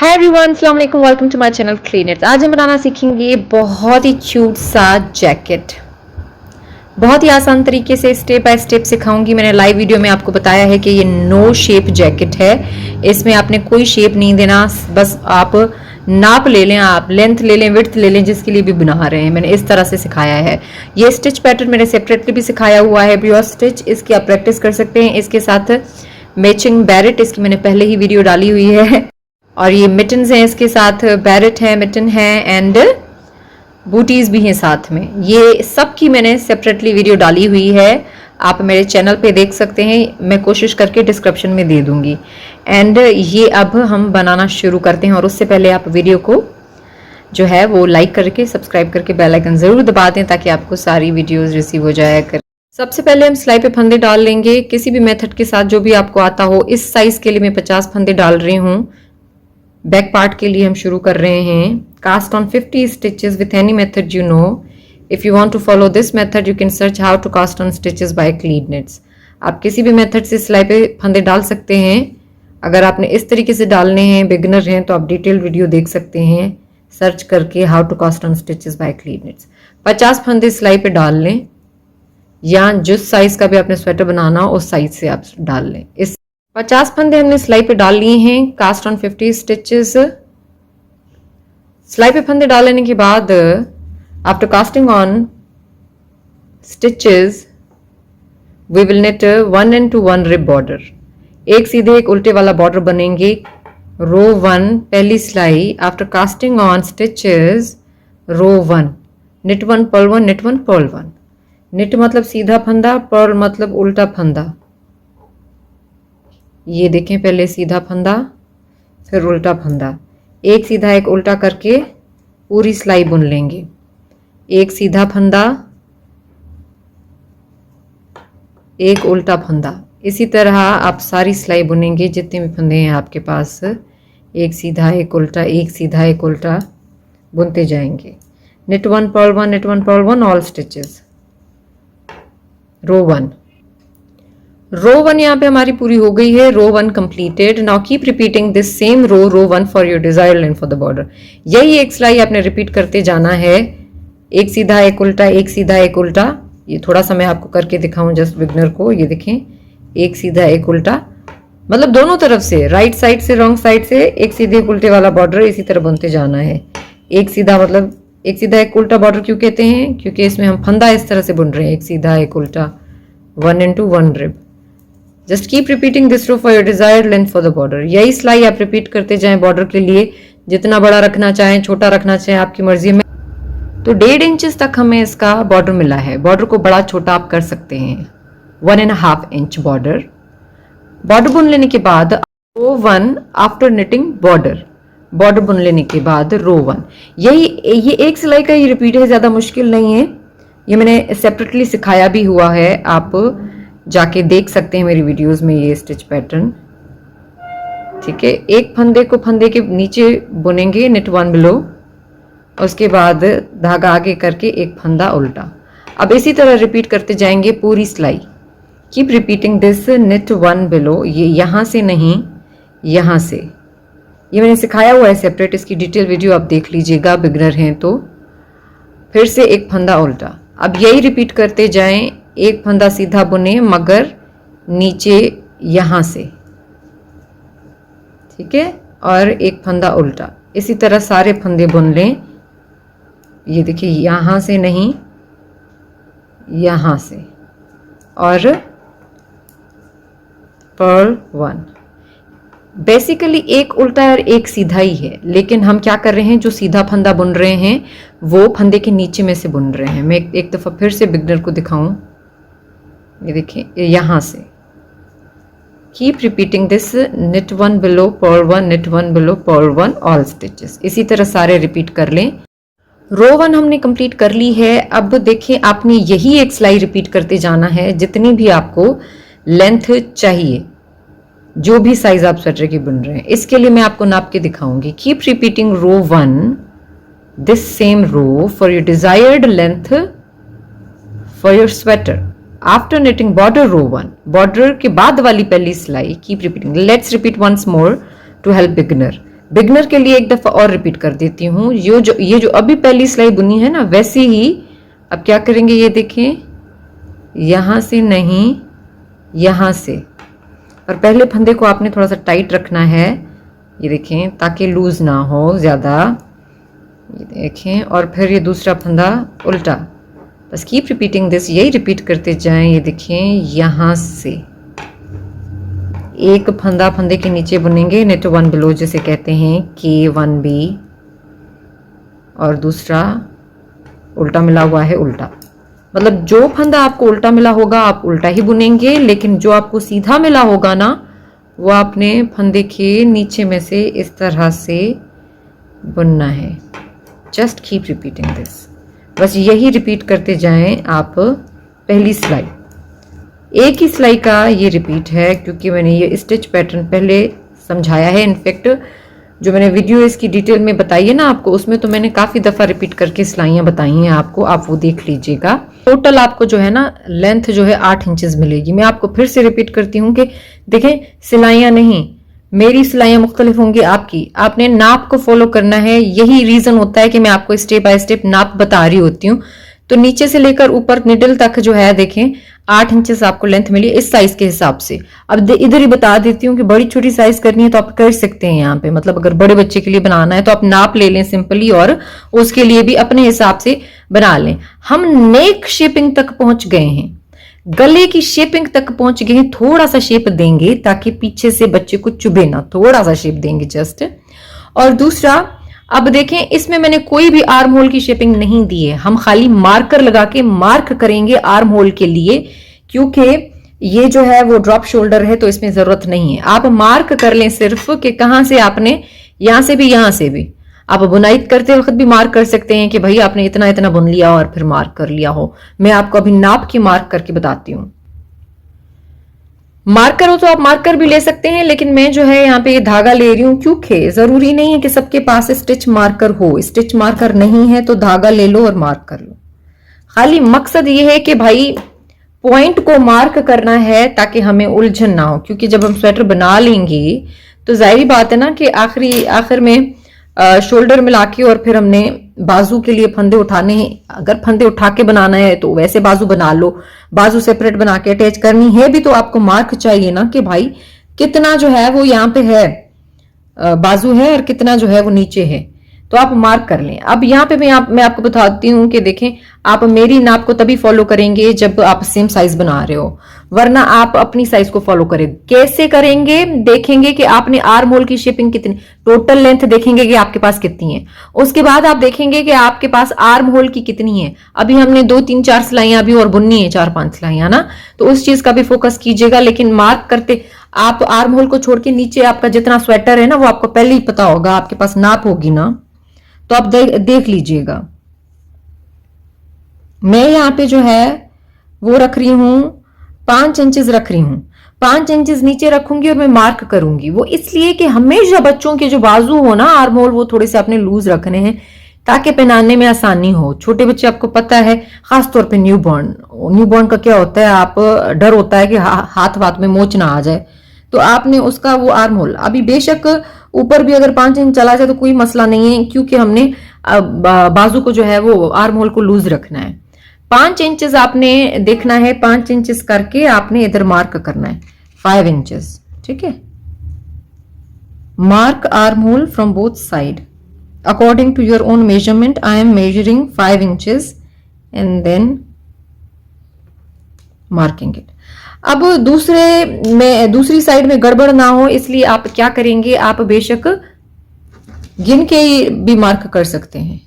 हाय everyone, अस्सलाम वालेकुम, welcome to my channel cleaners. आज हम बनाना सीखेंगे बहुत ही क्यूट सा जैकेट। बहुत ही आसान तरीके से स्टेप बाय स्टेप सिखाऊंगी। मैंने लाइव वीडियो में आपको बताया है कि ये नो शेप जैकेट है। इसमें आपने कोई शेप नहीं देना, बस आप नाप ले लें, आप लेंथ ले लें, विड्थ ले लें, जिसके लिए भी बना रहे हैं। मैंने इस तरह से सिखाया है। ये स्टिच पैटर्न मैंने सेपरेटली भी सिखाया हुआ है, प्योर स्टिच। इसकी आप प्रैक्टिस कर सकते हैं। इसके साथ मैचिंग बैरेट, इसकी मैंने पहले ही वीडियो डाली हुई है। और ये मिटन्स हैं, इसके साथ बैरेट है, मिटन है एंड बूटीज भी हैं साथ में। ये सब की मैंने सेपरेटली वीडियो डाली हुई है, आप मेरे चैनल पे देख सकते हैं। मैं कोशिश करके डिस्क्रिप्शन में दे दूंगी। एंड ये अब हम बनाना शुरू करते हैं। और उससे पहले आप वीडियो को जो है वो लाइक करके, सब्सक्राइब करके बेल आइकन जरूर दबा दें ताकि आपको सारी वीडियोस रिसीव हो जाया करें। सबसे पहले हम सिलाई पे फंदे डाल लेंगे, किसी भी मेथड के साथ जो भी आपको आता हो। इस साइज के लिए मैं 50 फंदे डाल रही हूँ। बैक पार्ट के लिए हम शुरू कर रहे हैं। Cast on 50 stitches with any method you know. If you want to follow this method you can search how to cast on stitches by cleaners. आप किसी भी मेथड से सिलाई पे फंदे डाल सकते हैं। अगर आपने इस तरीके से डालने हैं, बिगनर हैं, तो आप डिटेल वीडियो देख सकते हैं सर्च करके how to cast on stitches by cleaners. 50 फंदे सिलाई पे डाल लें, या जिस साइज का भी आपने स्वेटर बनाना हो उस साइज से आप डाल लें। इस 50 फंदे हमने सिलाई पे डाल लिए हैं। Cast on 50 stitches. सिलाई पे फंदे डाल लेने के बाद after casting on stitches we will knit 1 into 1 rib border. एक सीधे एक उल्टे वाला बॉर्डर बनेंगे। रो 1 पहली सिलाई। After casting on stitches row 1 knit 1 purl 1 knit 1 purl 1। Knit मतलब सीधा फंदा, पर्ल मतलब उल्टा फंदा। ये देखें, पहले सीधा फंदा फिर उल्टा फंदा। एक सीधा एक उल्टा करके पूरी सिलाई बुन लेंगे। एक सीधा फंदा, एक उल्टा फंदा। इसी तरह आप सारी सिलाई बुनेंगे जितने भी फंदे हैं आपके पास। एक सीधा एक उल्टा, एक सीधा एक उल्टा बुनते जाएंगे। Knit 1 purl 1 knit 1 purl 1 all stitches. Row 1 यहाँ पे हमारी पूरी हो गई है। Row 1 completed. Now keep repeating this same row 1 for your desired length for the border. यही एक सिलाई आपने रिपीट करते जाना है। एक सीधा एक उल्टा, एक सीधा एक उल्टा। ये थोड़ा सा मैं आपको करके दिखाऊं जस्ट बिगनर को। ये देखें, एक सीधा एक उल्टा, मतलब दोनों तरफ से, राइट साइड से रॉन्ग साइड से एक सीधे एक उल्टे वाला बॉर्डर इसी तरह बनते जाना है। एक सीधा मतलब एक सीधा एक उल्टा बॉर्डर क्यों कहते हैं? क्योंकि इसमें हम फंदा इस तरह से बुन रहे हैं। एक सीधा एक उल्टा, 1 into 1 rib. Just keep repeating this row for your desired length for the border. यही सिलाई आप रिपीट करते जाएं बॉर्डर के लिए। जितना बड़ा रखना चाहें, छोटा रखना चाहें, आपकी मर्जी में। तो 1.5 इंचेस तक हमें इसका बॉर्डर मिला है। बॉर्डर को बड़ा छोटा आप कर सकते हैं। 1.5 इंच बॉर्डर बुन लेने के बाद रो 1 आफ्टर निटिंग बॉर्डर बुन लेने के बाद रो 1। ये एक सिलाई का ही रिपीट है, ज्यादा मुश्किल नहीं है। ये मैंने सेपरेटली सिखाया भी हुआ है, आप जाके देख सकते हैं मेरी वीडियोस में ये स्टिच पैटर्न। ठीक है, एक फंदे को फंदे के नीचे बुनेंगे, निट 1 बिलो। उसके बाद धागा आगे करके एक फंदा उल्टा। अब इसी तरह रिपीट करते जाएंगे पूरी सिलाई। Keep repeating this knit 1 below. ये यहाँ से नहीं, यहाँ से। ये मैंने सिखाया हुआ है सेपरेट, इसकी डिटेल वीडियो आप देख लीजिएगा बिगनर हैं तो। फिर से एक फंदा उल्टा। अब यही रिपीट करते जाएं। एक फंदा सीधा बुने मगर नीचे यहाँ से, ठीक है, और एक फंदा उल्टा। इसी तरह सारे फंदे बुन लें। ये देखिए, यहाँ से नहीं, यहाँ से। और पर्ल 1। बेसिकली एक उल्टा और एक सीधा ही है, लेकिन हम क्या कर रहे हैं, जो सीधा फंदा बुन रहे हैं वो फंदे के नीचे में से बुन रहे हैं। मैं एक दफ़ा फिर से बिगनर को दिखाऊं। ये देखिए, यहाँ से। Keep repeating this knit 1 below purl 1 knit 1 below purl 1 all stitches. इसी तरह सारे रिपीट कर लें। रो 1 हमने कंप्लीट कर ली है। अब देखिए, आपने यही एक सिलाई रिपीट करते जाना है जितनी भी आपको लेंथ चाहिए, जो भी साइज आप स्वेटर की बुन रहे हैं। इसके लिए मैं आपको नाप के दिखाऊंगी। Keep repeating row 1 this same row for your desired length for your sweater. After knitting border row 1, border के बाद वाली पहली सिलाई। Keep repeating. Let's repeat once more to help beginner. Beginner के लिए एक दफा और रिपीट कर देती हूँ। ये जो अभी पहली सिलाई बुनी है ना, वैसे ही अब क्या करेंगे, ये देखें, यहां से नहीं, यहां से, और पहले फंदे को आपने थोड़ा सा टाइट रखना है, ये देखें, ताकि लूज ना हो ज्यादा, ये देखें, और फिर ये दूसरा फंदा उल्टा, बस कीप रिपीटिंग दिस, यही रिपीट करते जाएं। ये देखें, यहां से एक फंदा फंदे के नीचे बुनेंगे, नेट वन बिलो जिसे कहते हैं, K1B, और दूसरा उल्टा मिला हुआ है, उल्टा, मतलब जो फंदा आपको उल्टा मिला होगा आप उल्टा ही बुनेंगे, लेकिन जो आपको सीधा मिला होगा ना, वो आपने फंदे के नीचे में से इस तरह से बुनना है। जस्ट कीप रिपीटिंग दिस, बस यही रिपीट करते जाएं आप। पहली सिलाई, एक ही सिलाई का ये रिपीट है, क्योंकि मैंने ये स्टिच पैटर्न पहले समझाया है। इनफैक्ट जो मैंने वीडियो इसकी डिटेल में बताई है ना आपको, उसमें तो मैंने काफ़ी दफ़ा रिपीट करके सिलाइयाँ बताई हैं आपको, आप वो देख लीजिएगा। टोटल आपको जो है ना लेंथ जो है 8 इंचेस मिलेगी। मैं आपको फिर से रिपीट करती हूँ कि देखें, सिलाइयाँ नहीं, मेरी सिलाइयाँ मुख्तलिफ होंगी आपकी, आपने नाप को फॉलो करना है। यही रीज़न होता है कि मैं आपको स्टेप बाय स्टेप नाप बता रही होती हूँ। तो नीचे से लेकर ऊपर निडल तक जो है देखें 8 इंचेस आपको लेंथ मिली इस साइज के हिसाब से। अब इधर ही बता देती हूँ कि बड़ी छोटी साइज करनी है तो आप कर सकते हैं यहाँ पे, मतलब अगर बड़े बच्चे के लिए बनाना है तो आप नाप ले लें सिंपली, और उसके लिए भी अपने हिसाब से बना लें। हम नेक शेपिंग तक पहुंच गए हैं, गले की शेपिंग तक पहुंच गए हैं। थोड़ा सा शेप देंगे ताकि पीछे से बच्चे को चुभे ना, थोड़ा सा शेप देंगे जस्ट। और दूसरा, अब देखें, इसमें मैंने कोई भी आर्म होल की शेपिंग नहीं दी है, हम खाली मार्कर लगा के मार्क करेंगे आर्म होल के लिए, क्योंकि ये जो है वो ड्रॉप शोल्डर है तो इसमें जरूरत नहीं है। आप मार्क कर लें सिर्फ कि कहां से आपने, यहां से भी यहां से भी, आप बुनाई करते वक्त भी मार्क कर सकते हैं कि भाई आपने इतना इतना बुन लिया और फिर मार्क कर लिया हो। मैं आपको अभी नाप की मार्क करके बताती हूँ। मार्कर हो तो आप मार्कर भी ले सकते हैं, लेकिन मैं जो है यहाँ पे धागा ले रही हूँ, क्योंकि जरूरी नहीं है कि सबके पास स्टिच मार्कर हो। स्टिच मार्कर नहीं है तो धागा ले लो और मार्क कर लो। खाली मकसद ये है कि भाई पॉइंट को मार्क करना है ताकि हमें उलझन ना हो, क्योंकि जब हम स्वेटर बना लेंगे तो जाहिर बात है ना कि आखिर में शोल्डर मिला के और फिर हमने बाजू के लिए फंदे उठाने हैं। अगर फंदे उठा के बनाना है तो वैसे बाजू बना लो, बाजू सेपरेट बना के अटैच करनी है भी तो आपको मार्क चाहिए ना कि भाई कितना जो है वो यहाँ पे है, बाजू है, और कितना जो है वो नीचे है, तो आप मार्क कर लें। अब यहाँ पे मैं आपको बताती हूँ कि देखें, आप मेरी नाप को तभी फॉलो करेंगे जब आप सेम साइज बना रहे हो, वरना आप अपनी साइज को फॉलो करें। कैसे करेंगे, देखेंगे कि आपने आर्म होल की शेपिंग कितनी, टोटल लेंथ देखेंगे कि आपके पास कितनी है, उसके बाद आप देखेंगे कि आपके पास आर्म होल की कितनी है। अभी हमने 2 3 4 सिलाइयां अभी और बुननी है, 4 5 सिलाइयां ना, तो उस चीज का भी फोकस कीजिएगा। लेकिन मार्क करते आप आर्म होल को छोड़ के नीचे आपका जितना स्वेटर है ना वो आपको पहले ही पता होगा, आपके पास नाप होगी ना, तो आप देख लीजिएगा। मैं यहाँ पे जो है वो रख रही हूं 5 इंचेस रख रही हूं, 5 इंचेस नीचे रखूंगी और मैं मार्क करूंगी। वो इसलिए कि हमेशा बच्चों के जो बाजू हो ना आर्म होल वो थोड़े से अपने लूज रखने हैं ताकि पहनाने में आसानी हो। छोटे बच्चे आपको पता है, खासतौर पे न्यूबॉर्न का क्या होता है, आप डर होता है कि हाथ वाथ में मोच ना आ जाए, तो आपने उसका वो आर्म होल, अभी बेशक ऊपर भी अगर 5 इंच चला जाए तो कोई मसला नहीं है, क्योंकि हमने बाजू को जो है वो आर्म होल को लूज रखना है। 5 इंचेस आपने देखना है, 5 इंचेस करके आपने इधर मार्क करना है 5 इंचेस, ठीक है। Mark armhole from both side according to your own measurement. I am measuring 5 inches and then marking it. अब दूसरी साइड में गड़बड़ ना हो, इसलिए आप क्या करेंगे, आप बेशक गिन के भी मार्क कर सकते हैं।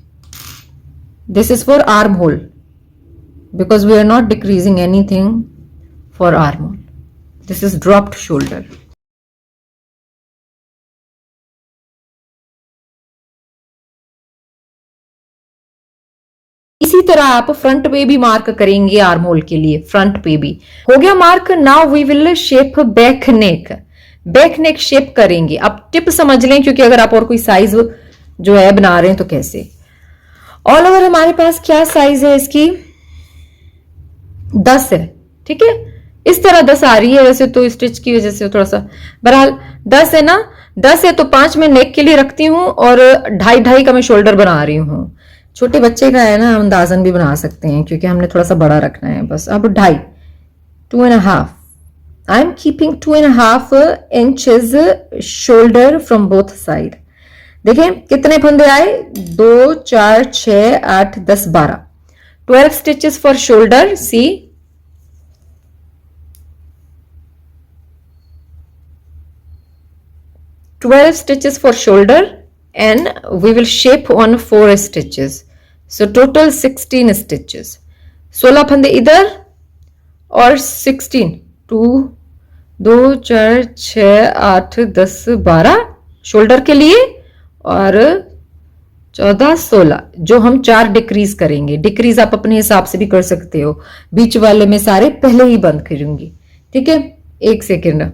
This is for arm hole because we are not decreasing anything for arm hole. This is dropped shoulder. इसी तरह आप फ्रंट पे भी मार्क करेंगे आर्म होल के लिए, फ्रंट पे भी हो गया mark. Now we will shape back neck, back neck shape करेंगे। अब टिप समझ लें, क्योंकि अगर आप और कोई साइज जो है बना रहे हैं तो कैसे। ऑल ओवर हमारे पास क्या साइज है इसकी, 10 है, ठीक है। इस तरह 10 आ रही है, वैसे तो स्टिच की वजह से थोड़ा सा, बहरहाल 10 है ना। 10 है तो 5 मैं नेक के लिए रखती हूँ और 2.5 का मैं शोल्डर बना रही हूँ। छोटे बच्चे का है ना, हम अंदाजन भी बना सकते हैं क्योंकि हमने थोड़ा सा बड़ा रखना है बस। अब 2.5, 2.5, I am keeping 2.5 inches shoulder from both side. देखें कितने फंदे आए, 2, 4, 6, 8, 10, 12, 12 stitches for shoulder. See 12 stitches for shoulder and we will shape on 4 stitches, so total 16 stitches। 16 फंदे इधर और 16, 2, 2, 4, 6, 8, 10, 12 शोल्डर के लिए और 14, 16 जो हम 4 डिक्रीज करेंगे। डिक्रीज आप अपने हिसाब से भी कर सकते हो, बीच वाले में सारे पहले ही बंद करूंगी। ठीक है, एक सेकेंड,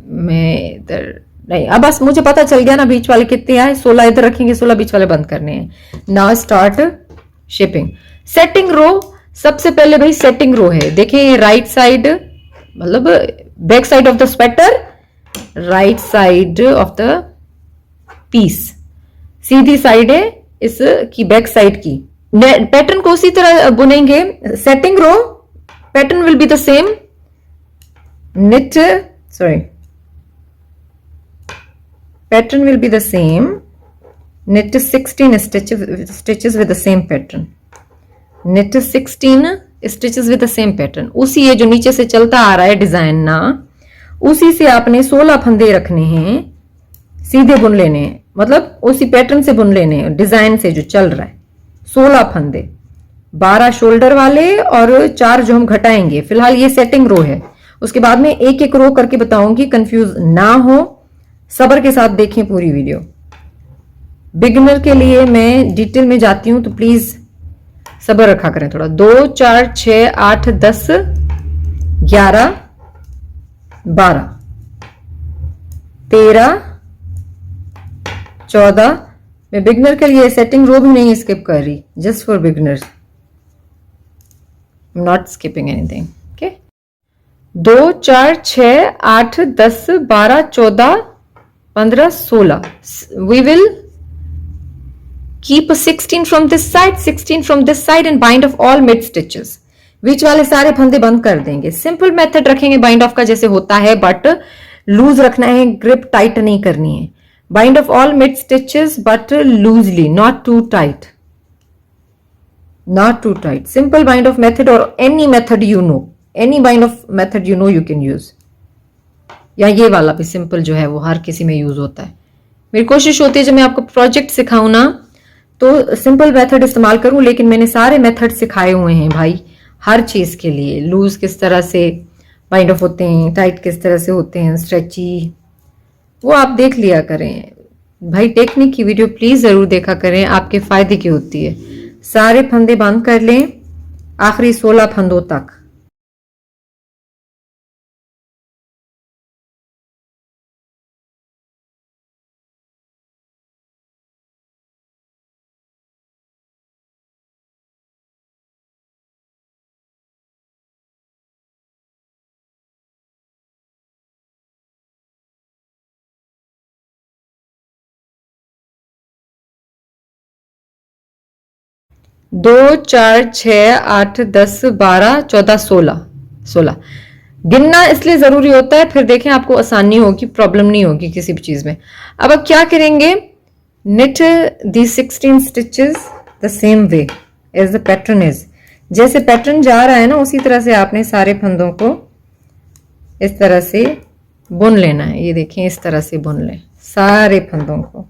मैं इधर नहीं, अब बस मुझे पता चल गया ना बीच वाले कितने आए। 16 इधर रखेंगे, 16 बीच वाले बंद करने हैं। Now start shaping. Setting row, सबसे पहले भाई सेटिंग रो है। देखें ये राइट साइड मतलब back side of the sweater, right side of the piece, सीधी साइड है इसकी बैक साइड की। पैटर्न को उसी तरह बुनेंगे। Setting row pattern will be the same, knit, sorry, pattern will be the same, knit 16 stitches with the same pattern, knit 16 stitches with the same pattern। उसी ये जो नीचे से चलता आ रहा है डिजाइन ना, उसी से आपने 16 फंदे रखने हैं, सीधे बुन लेने हैं, मतलब उसी पैटर्न से बुन लेने हैं, डिजाइन से जो चल रहा है। 16 फंदे, 12 शोल्डर वाले और 4 जो हम घटाएंगे। फिलहाल ये सेटिंग रो है, उसके बाद में एक एक रो करके बताऊंगी, कंफ्यूज ना हो, सब्र के साथ देखें पूरी वीडियो। बिगिनर के लिए मैं डिटेल में जाती हूं तो प्लीज सब्र रखा करें थोड़ा। 2, 4, 6, 8, 10, 11, 12, 13, 14। मैं बिगिनर के लिए सेटिंग रो भी नहीं स्किप कर रही, just for beginners, not skipping anything. Okay, 2, 4, 6, 8, 10, 12, 14, 15, 16। We will keep 16 from this side, 16 from this side and bind off all mid stitches। बीच वाले सारे फंदे बंद कर देंगे। सिंपल मेथड रखेंगे बाइंड ऑफ का जैसे होता है, बट लूज रखना है, ग्रिप टाइट नहीं करनी है। Bind off all mid stitches but loosely, not too tight, not too tight. Simple bind off method और any method you know, any bind off method you know you can use, या ये वाला भी simple जो है वो हर किसी में यूज होता है। मेरी कोशिश होती है जब मैं आपको प्रोजेक्ट सिखाऊं ना तो सिंपल मेथड इस्तेमाल करूं, लेकिन मैंने सारे मेथड सिखाए हुए हैं भाई हर चीज के लिए। लूज किस तरह से बाइंड ऑफ होते हैं, टाइट किस तरह से होते हैं, स्ट्रेची, वो आप देख लिया करें भाई। टेक्निक की वीडियो प्लीज जरूर देखा करें, आपके फायदे की होती है। सारे फंदे बंद कर लें आखिरी 16 फंदों तक। दो, 4, 6, 8, 10, 12, 14, 16, 16 गिनना इसलिए जरूरी होता है, फिर देखें आपको आसानी होगी, प्रॉब्लम नहीं होगी किसी भी चीज में। अब क्या करेंगे, knit the 16 stitches the same way as the pattern is। जैसे पैटर्न जा रहा है ना उसी तरह से आपने सारे फंदों को इस तरह से बुन लेना है। ये देखें इस तरह से बुन लें सारे फंदों को।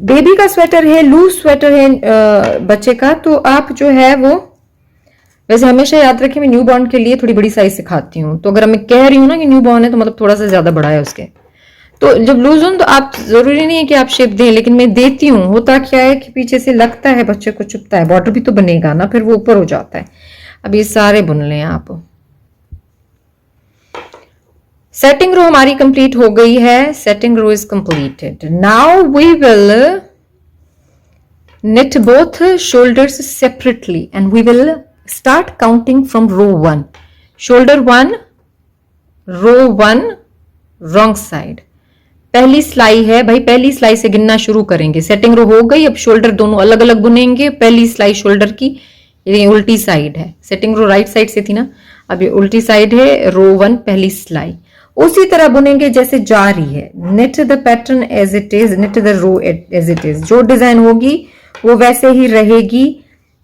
बेबी का स्वेटर है, लूज स्वेटर है बच्चे का, तो आप जो है वो, वैसे हमेशा याद रखें मैं न्यू बॉर्न के लिए थोड़ी बड़ी साइज सिखाती हूँ, तो अगर मैं कह रही हूँ ना कि न्यू बॉर्न है तो मतलब थोड़ा सा ज्यादा बड़ा है उसके, तो जब लूज हो तो आप जरूरी नहीं है कि आप शेप दें, लेकिन मैं देती हूँ। होता क्या है कि पीछे से लगता है बच्चे को चुभता है, बॉर्डर भी तो बनेगा ना, फिर वो ऊपर हो जाता है। अब ये सारे बुन लें आप। सेटिंग रो हमारी कंप्लीट हो गई है, setting row is completed. Now we will knit both shoulders separately and we will start counting from row 1। shoulder 1, row 1, wrong side। पहली सिलाई है भाई, पहली सिलाई से गिनना शुरू करेंगे। सेटिंग रो हो गई, अब शोल्डर दोनों अलग अलग बुनेंगे। पहली सिलाई शोल्डर की, ये उल्टी साइड है, सेटिंग रो राइट साइड से थी ना, अब ये उल्टी साइड है। रो 1 पहली सिलाई उसी तरह बुनेंगे जैसे जा रही है। Knit the pattern as it is, knit the row as it is, जो डिजाइन होगी वो वैसे ही रहेगी,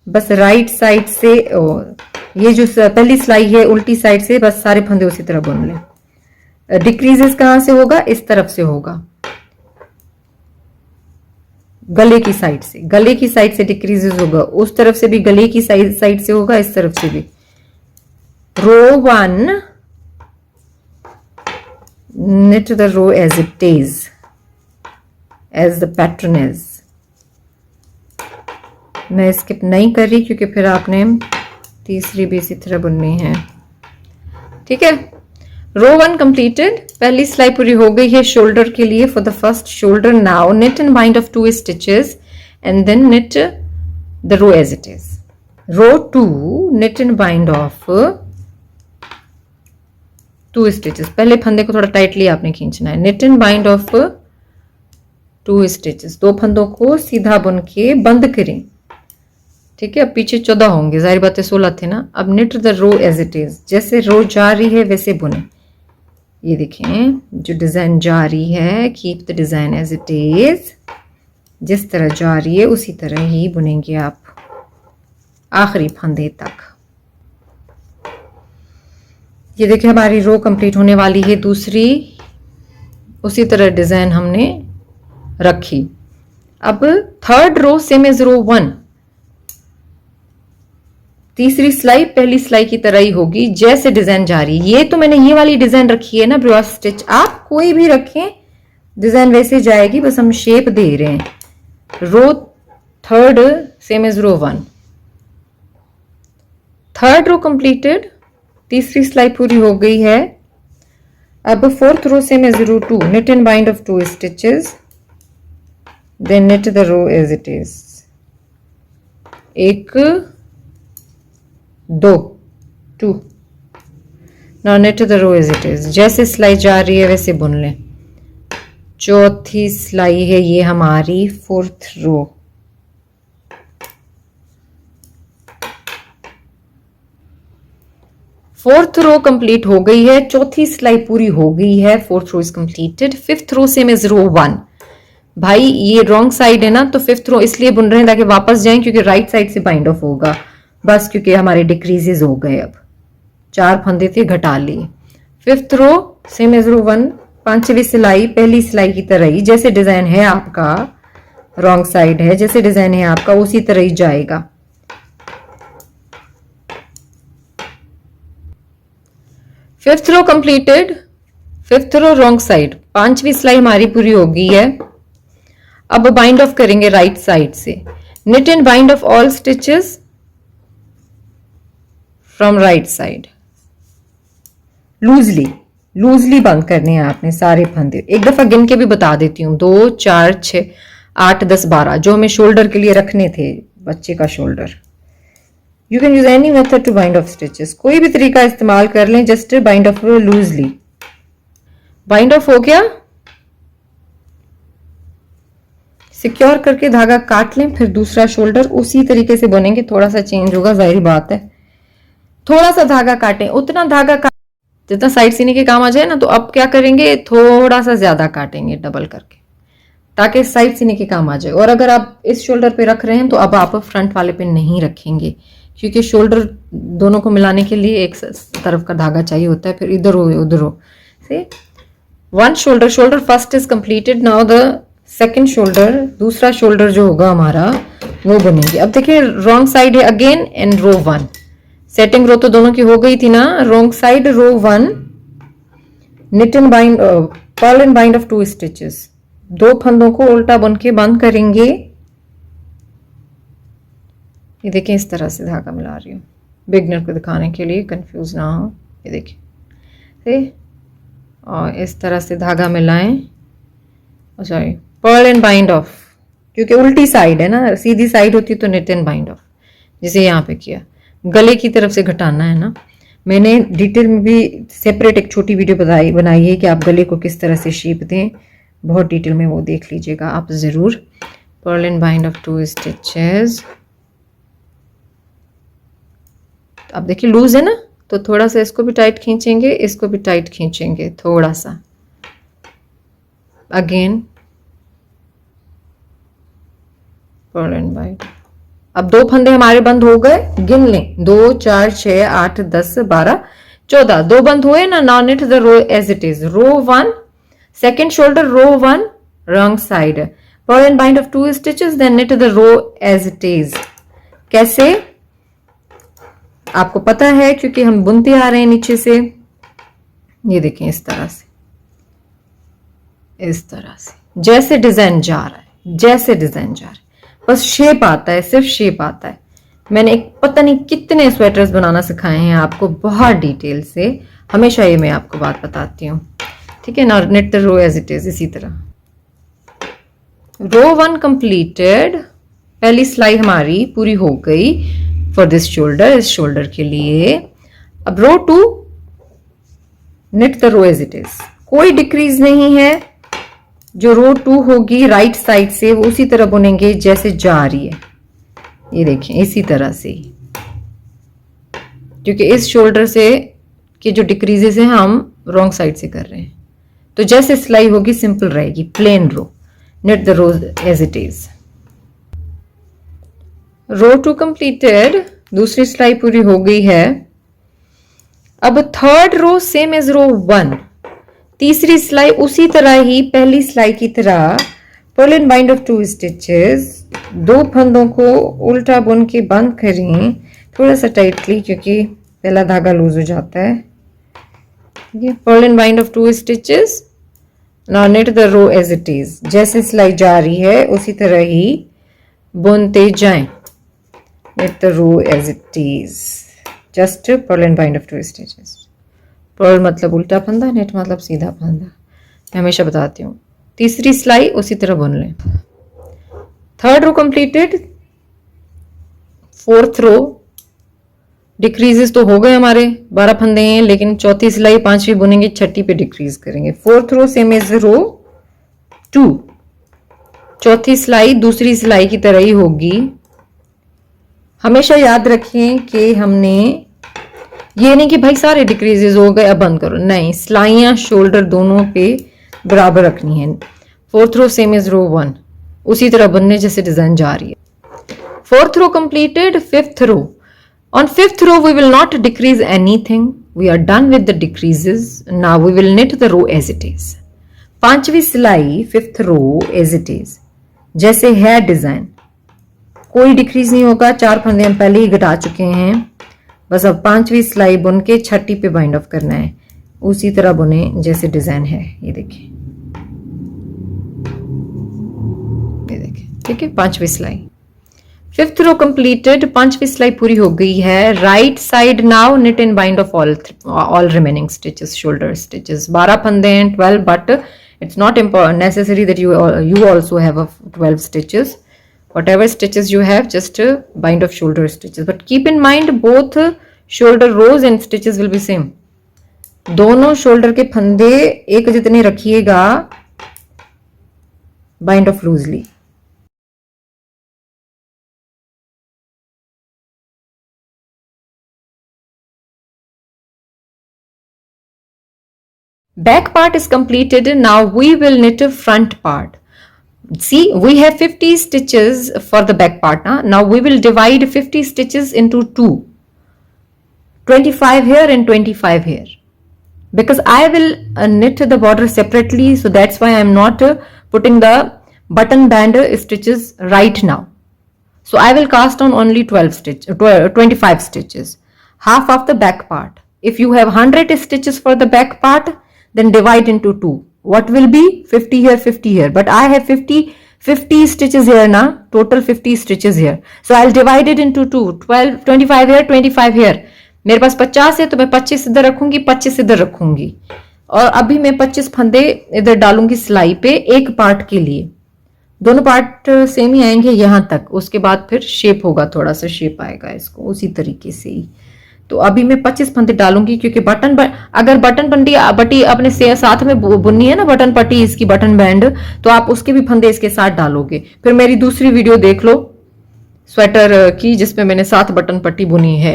बस राइट साइड से ये जो पहली सिलाई है उल्टी साइड से बस सारे फंदे उसी तरह बुन लें। डिक्रीजेस कहां से होगा, इस तरफ से होगा, गले की साइड से, गले की साइड से डिक्रीजेस होगा, उस तरफ से भी गले की साइड से होगा, इस तरफ से भी। रो 1 knit the row as it is, as the pattern is। मैं स्किप नहीं कर रही क्योंकि फिर आपने तीसरी भी इसी तरह बुननी है, ठीक है। रो 1 कंप्लीटेड, पहली सिलाई पूरी हो गई है शोल्डर के लिए। For the first shoulder now knit and bind of 2 stitches and then knit the row as it is। Row 2 knit and bind of 2 stitches, पहले फंदे को थोड़ा टाइटली आपने खींचना है। knit and bind of 2 stitches, 2 फंदों को सीधा बुन के बंद करें, ठीक है। अब पीछे 14 होंगे, जाहिर बात है 16 थे ना। अब knit the row as it is, जैसे रो जा रही है वैसे बुने। ये देखें जो डिजाइन जा रही है, keep the design as it is, जिस तरह जा रही है उसी तरह ही बुनेंगे आप आखिरी फंदे तक। ये देखिए हमारी रो कंप्लीट होने वाली है दूसरी, उसी तरह डिजाइन हमने रखी। अब third row same as row 1, तीसरी सिलाई पहली सिलाई की तरह ही होगी, जैसे डिजाइन जा रही है। ये तो मैंने ये वाली डिजाइन रखी है ना ब्रॉस स्टिच, आप कोई भी रखें डिजाइन वैसे जाएगी, बस हम शेप दे रहे हैं। Row third same as row 1, third row completed, तीसरी सिलाई पूरी हो गई है। अब fourth row same as row 2, knit and bind of 2 stitches, then knit the row as it is। 1 2 2, now knit the row as it is, जैसे सिलाई जा रही है वैसे बुन लें। चौथी सिलाई है ये हमारी fourth row, fourth row complete हो गई है, चौथी सिलाई पूरी हो गई है। Fourth row is completed. Fifth row same as row 1, भाई ये रॉन्ग साइड है ना, तो फिफ्थ रो इसलिए बुन रहे हैं ताकि वापस जाएं, क्योंकि राइट साइड से बाइंड ऑफ होगा, बस क्योंकि हमारे डिक्रीजेस हो गए। अब 4 फंदे थे घटा लिए। Fifth row same as row 1, 5वीं सिलाई पहली सिलाई की तरह ही, जैसे डिजाइन है आपका रॉन्ग साइड है, जैसे डिजाइन है आपका उसी तरह ही जाएगा। Fifth row completed, fifth row wrong side, 5वीं सिलाई हमारी पूरी हो गई है। अब बाइंड ऑफ करेंगे राइट साइड से। knit and bind of all stitches from right side, loosely बंद करने हैं आपने सारे फंदे। एक दफा गिन के भी बता देती हूँ, 2 4 6 8 10 12 जो हमें शोल्डर के लिए रखने थे, बच्चे का shoulder. You can use any method to bind off stitches, कोई भी तरीका इस्तेमाल कर लें, just bind off loosely. Bind off हो गया, सिक्योर करके धागा काट लें, फिर दूसरा शोल्डर उसी तरीके से बुनेंगे। थोड़ा सा चेंज होगा, जाहिर बात है, थोड़ा सा धागा काटें, उतना धागा जितना साइड सीने के काम आ जाए ना। तो अब क्या करेंगे, थोड़ा सा ज्यादा काटेंगे डबल करके, ताकि साइड सीने के काम आ जाए। और अगर आप इस शोल्डर पे रख रहे हैं तो अब आप फ्रंट वाले पे नहीं रखेंगे, क्योंकि शोल्डर दोनों को मिलाने के लिए एक तरफ का धागा चाहिए होता है, फिर इधर हो उधर हो से। 1 shoulder first is completed, now the second shoulder, दूसरा शोल्डर जो होगा हमारा वो बनेंगे। अब देखिए रॉन्ग साइड है again and row 1, setting row तो दोनों की हो गई थी ना। Wrong side row 1, knit and bind purl and bind off 2 stitches, 2 फंदों को उल्टा बुन के बंद करेंगे। ये देखें इस तरह से धागा मिला रही हूँ बिगनर को दिखाने के लिए, कंफ्यूज ना हो। ये देखिए, और इस तरह से धागा मिलाएं, sorry Perl and bind of, क्योंकि उल्टी साइड है ना, सीधी साइड होती तो knit and bind ऑफ, जिसे यहाँ पे किया। गले की तरफ से घटाना है ना, मैंने डिटेल में भी सेपरेट एक छोटी वीडियो बनाई है कि आप गले को किस तरह से शेप दें, बहुत डिटेल में वो देख लीजिएगा आप ज़रूर। Perl and bind off 2 stitches. अब देखिए लूज है ना, तो थोड़ा सा इसको भी टाइट खींचेंगे, इसको भी टाइट खींचेंगे थोड़ा सा। Again Perl and bind. अब 2 फंदे हमारे बंद हो गए, गिन लें 2 4 6 8 10 12 14, 2 बंद हुए ना। Now knit the row as it is, row 1 second shoulder, row 1 wrong side, purl and bind of 2 stitches, then knit the row as it is। कैसे आपको पता है क्योंकि हम बुनते आ रहे हैं नीचे से। ये देखें इस तरह से, इस तरह से जैसे डिजाइन जा रहा है, जैसे डिजाइन जा रहा है, बस शेप आता है, सिर्फ शेप आता है। मैंने एक पता नहीं कितने स्वेटर्स बनाना सिखाए हैं आपको बहुत डिटेल से, हमेशा ये मैं आपको बात बताती हूँ, ठीक है ना। knit the row as it is, इसी तरह। रो 1 कंप्लीटेड, पहली सिलाई हमारी पूरी हो गई फॉर दिस शोल्डर, इस शोल्डर के लिए। अब रो 2 knit the row as it is, कोई डिक्रीज नहीं है। जो रो 2 होगी राइट साइड से वो उसी तरह बुनेंगे जैसे जा रही है। ये देखें इसी तरह से, क्योंकि इस शोल्डर से के जो डिक्रीजेस हैं हम रॉन्ग साइड से कर रहे हैं, तो जैसे सिलाई होगी सिंपल रहेगी, plain row. knit the row as it is। Row 2 completed, दूसरी सिलाई पूरी हो गई है। अब third row same as row 1, तीसरी सिलाई उसी तरह ही पहली सिलाई की तरह, Perl and bind off 2 stitches, 2 फंदों को उल्टा बुन के बंद करें थोड़ा सा टाइटली क्योंकि पहला धागा लूज हो जाता है। Perl and bind off 2 stitches, now knit the row as it is, जैसे सिलाई जा रही है उसी तरह ही बुनते जाएं। knit the row as it is, just purl and bind off 2 stitches. Purl मतलब उल्टा फंदा, नेट मतलब सीधा फंदा, मैं हमेशा बताती हूँ। तीसरी सिलाई उसी तरह बुन लें। Third row completed, fourth row decreases तो हो गए हमारे, 12 फंदे हैं, लेकिन चौथी सिलाई 5वीं बुनेंगे, छठी पे डिक्रीज करेंगे। Fourth row same as row 2, चौथी सिलाई दूसरी सिलाई की तरह ही होगी। हमेशा याद रखें कि हमने ये नहीं कि भाई सारे डिक्रीजेस हो गए अब बंद करो, नहीं, सिलाइयां शोल्डर दोनों पे बराबर रखनी है। Fourth row same as row 1, उसी तरह बनने जैसे डिजाइन जा रही है। Fourth row completed. Fifth row, on fifth row we will not decrease anything, we are done with the decreases, now we will knit the row as it is। 5वीं सिलाई fifth row as it is, जैसे है design, कोई decrease नहीं होगा। 4 फंदे हम पहले ही घटा चुके हैं, बस अब 5वीं सिलाई बुन के छठी पे बाइंड ऑफ करना है, उसी तरह बुने जैसे डिजाइन है। ये देखिए, ये देखिए, ठीक है, 5वीं सिलाई। फिफ्थ रो कंप्लीटेड, 5वीं सिलाई पूरी हो गई है। Right side now knit and bind of all remaining stitches, shoulder stitches। 12 फंदे हैं, 12, but it's not necessary that you also have 12 stitches। Whatever stitches you have, just bind of shoulder stitches, but keep in mind both shoulder rows and stitches will be same। दोनों shoulder के फंदे एक जितने रखिएगा, bind off loosely. Back part is completed, now we will knit a front part। See, we have 50 stitches for the back part, now we will divide 50 stitches into 2, 25 here and 25 here, because I will knit the border separately, so that's why I am not putting the button band stitches right now। So I will cast on only 25 stitches, half of the back part। If you have 100 stitches for the back part, then divide into 2, what will be 50 here 50 here, but I have 50 stitches here now, total 50 stitches here, so I'll divide it into 2, 25 here 25 here। मेरे पास 50 है तो मैं 25 इधर रखूंगी, 25 इधर रखूंगी, और अभी मैं 25 फंदे इधर डालूंगी सिलाई पे एक पार्ट के लिए। दोनों पार्ट सेम ही आएंगे यहां तक, उसके बाद फिर शेप होगा, थोड़ा सा शेप आएगा इसको उसी तरीके से ही। तो अभी मैं 25 फंदे डालूंगी, क्योंकि अगर बटन पट्टी अपने साथ में बुननी है ना, बटन पट्टी इसकी बटन बैंड, तो आप उसके भी फंदे इसके साथ डालोगे। फिर मेरी दूसरी वीडियो देख लो स्वेटर की, जिसमें मैंने 7 बटन पट्टी बुनी है,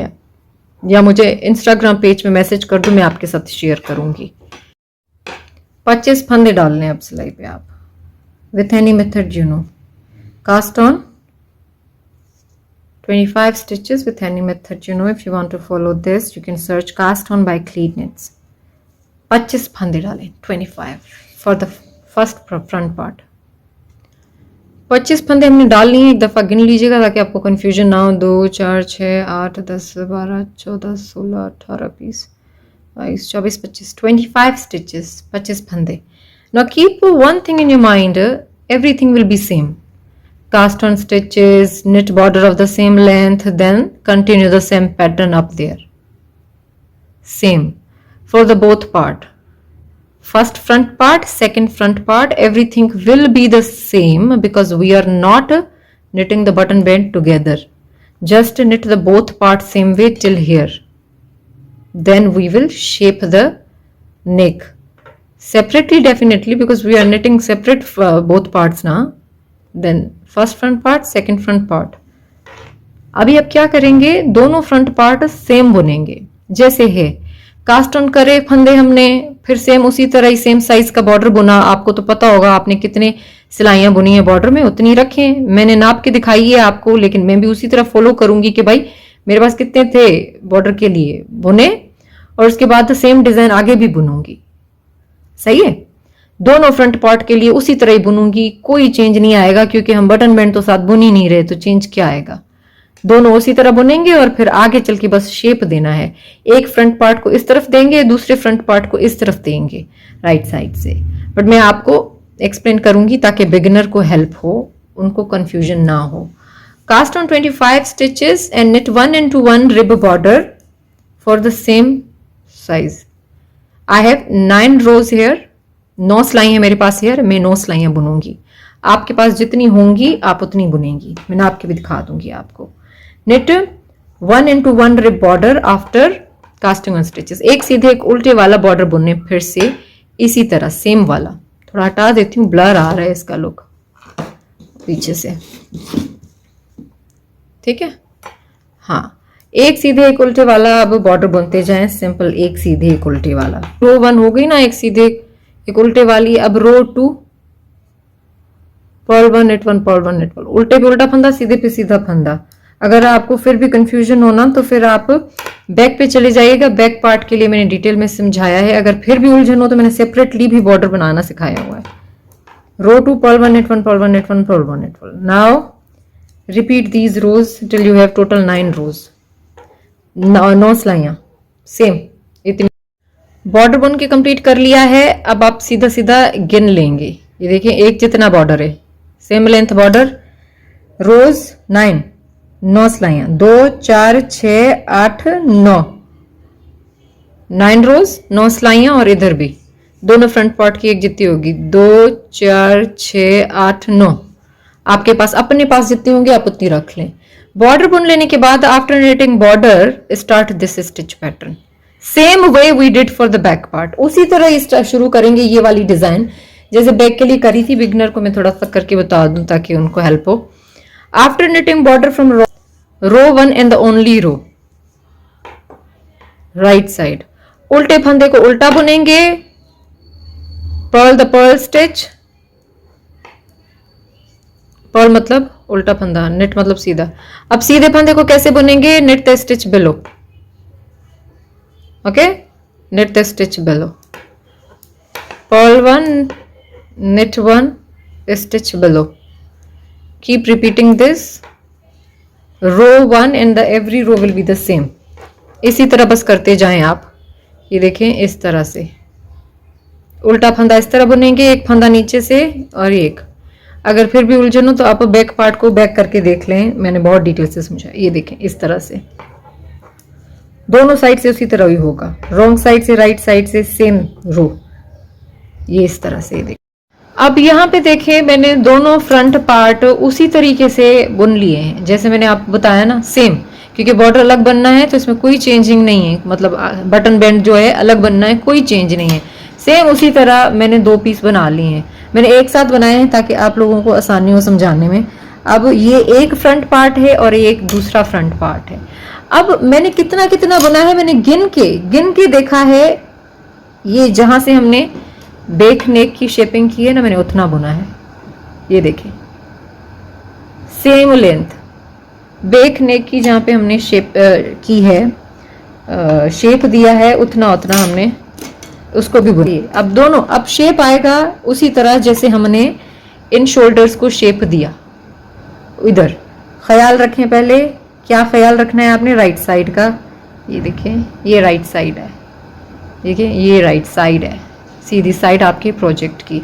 या मुझे इंस्टाग्राम पेज में मैसेज कर दो, मैं आपके साथ शेयर करूंगी। 25 फंदे डालने हैं अब सिलाई पे आप, with any method you know. Cast on 25 stitches with any method you know. If you want to follow this, you can search cast on by Cleat Knits. 25 फंदे डालें, 25 for the first front part. 25 फंदे हमने डाल लिए, एक दफ़ा गिन लीजिएगा ताकि आपको कंफ्यूजन ना हो। 2 4 6 8 10 12 14 16 18 20 22 24 25 25 stitches, 25 फंदे। Now keep one thing in your mind, everything will be same. Cast on stitches, knit border of the same length, then continue the same pattern up there. Same for the both part. First front part, second front part, everything will be the same because we are not knitting the button band together. Just knit the both parts same way till here. Then we will shape the neck separately, definitely, because we are knitting separate both parts now. Then first front part, second front part. अभी अब क्या करेंगे, दोनों front part same बुनेंगे जैसे है। Cast on करे फंदे हमने, फिर सेम उसी तरह ही सेम साइज का बॉर्डर बुना। आपको तो पता होगा आपने कितने सिलाइयां बुनी है बॉर्डर में, उतनी रखें। मैंने नाप के दिखाई है आपको, लेकिन मैं भी उसी तरह फॉलो करूंगी कि भाई मेरे पास कितने थे बॉर्डर के लिए बुने, और उसके बाद सेम डिजाइन आगे भी बुनूंगी। सही है, दोनों फ्रंट पार्ट के लिए उसी तरह ही बुनूंगी, कोई चेंज नहीं आएगा, क्योंकि हम बटन बैंड तो साथ बुन ही नहीं रहे, तो चेंज क्या आएगा। दोनों उसी तरह बुनेंगे और फिर आगे चल के बस शेप देना है। एक फ्रंट पार्ट को इस तरफ देंगे, दूसरे फ्रंट पार्ट को इस तरफ देंगे राइट साइड से। बट मैं आपको एक्सप्लेन करूंगी ताकि बिगिनर को हेल्प हो, उनको कंफ्यूजन ना हो। Cast on 25 stitches and knit 1 rib border for the same size. I have 9 rows here. 9 सिलाइयां मेरे पास है, मैं 9 सिलाइयां बुनूंगी। आपके पास जितनी होंगी आप उतनी बुनेंगी, मैं नाप के भी दिखा दूंगी आपको। knit 1 rib border after casting on stitches. एक सीधे एक उल्टे वाला बॉर्डर बुनने, फिर से इसी तरह सेम वाला। थोड़ा हटा देती हूँ, ब्लर आ रहा है इसका लुक पीछे से, ठीक है। हाँ, एक सीधे एक उल्टे वाला अब बॉर्डर बुनते जाएं, सिंपल एक सीधे एक उल्टे वाला। रो 1 हो गई ना, एक सीधे एक उल्टे वाली। अब रो 2 पर्ल 1 knit 1 पर्ल 1 knit 1, उल्टे पे उल्टा फंदा, सीधे पे सीधा फंदा। अगर आपको फिर भी कंफ्यूजन होना तो फिर आप बैक पे चले जाइएगा, बैक पार्ट के लिए मैंने डिटेल में समझाया है। अगर फिर भी उलझन हो तो मैंने सेपरेटली भी बॉर्डर बनाना सिखाया हुआ है। Row 2 purl 1 knit 1 purl 1 knit 1 purl 1 knit 1। Now repeat these rows till you have total 9 rows, 9 सिलाइयां सेम। इतनी बॉर्डर बुन के कंप्लीट कर लिया है। अब आप सीधा सीधा गिन लेंगे, ये देखिए एक जितना बॉर्डर है, सेम लेंथ बॉर्डर, रोज 9 सिलाइयां, 2 4 6 8 9, 9 रोज 9 सिलाइयां, और इधर भी दोनों फ्रंट पार्ट की एक जितनी होगी, 2 4 6 8 9। आपके पास अपने पास जितनी होंगी आप उतनी रख लें। बॉर्डर बुन लेने के बाद after knitting border start this stitch pattern, same way we did for the back part. उसी तरह शुरू करेंगे ये वाली डिजाइन जैसे बैक के लिए करी थी। बिगनर को मैं थोड़ा सा करके बता दूं ताकि उनको हेल्प हो। After knitting border from row 1 and the only row right side, उल्टे फंदे को उल्टा बुनेंगे, purl the purl stitch, purl मतलब उल्टा फंदा, knit मतलब सीधा। अब सीधे फंदे को कैसे बुनेंगे, knit the stitch below, okay, knit the stitch below, purl 1 knit 1 stitch below, keep repeating this, row 1 and the every row will be the same। इसी तरह बस करते जाएं आप। ये देखें इस तरह से उल्टा फंदा इस तरह बुनेंगे, एक फंदा नीचे से और एक। अगर फिर भी उलझन हो तो आप बैक पार्ट को बैक करके देख लें, मैंने बहुत डिटेल से समझा। ये देखें इस तरह से दोनों साइड से उसी तरह ही होगा, रॉन्ग साइड से राइट साइड से सेम रो, ये इस तरह से देखें। अब यहाँ पे देखें मैंने दोनों फ्रंट पार्ट उसी तरीके से बुन लिए हैं जैसे मैंने आपको बताया ना, सेम, क्योंकि बॉर्डर अलग बनना है तो इसमें कोई चेंजिंग नहीं है, मतलब बटन बैंड जो है अलग बनना है, कोई चेंज नहीं है। सेम उसी तरह मैंने 2 पीस बना लिए हैं, मैंने एक साथ बनाए हैं ताकि आप लोगों को आसानी हो समझाने में। अब ये एक फ्रंट पार्ट है और एक दूसरा फ्रंट पार्ट है। अब मैंने कितना कितना बना है, मैंने गिन के देखा है, ये जहां से हमने बैक नेक की शेपिंग की है ना, मैंने उतना बुना है। ये देखें, सेम लेंथ बैक नेक की जहां पे हमने शेप की है, शेप दिया है, उतना उतना हमने उसको भी बुनी। अब दोनों, अब शेप आएगा उसी तरह जैसे हमने इन शोल्डर्स को शेप दिया। इधर ख्याल रखें, पहले क्या ख्याल रखना है आपने, राइट साइड का। ये देखें, ये राइट साइड है, देखिए ये राइट साइड है, सीधी साइड आपके प्रोजेक्ट की।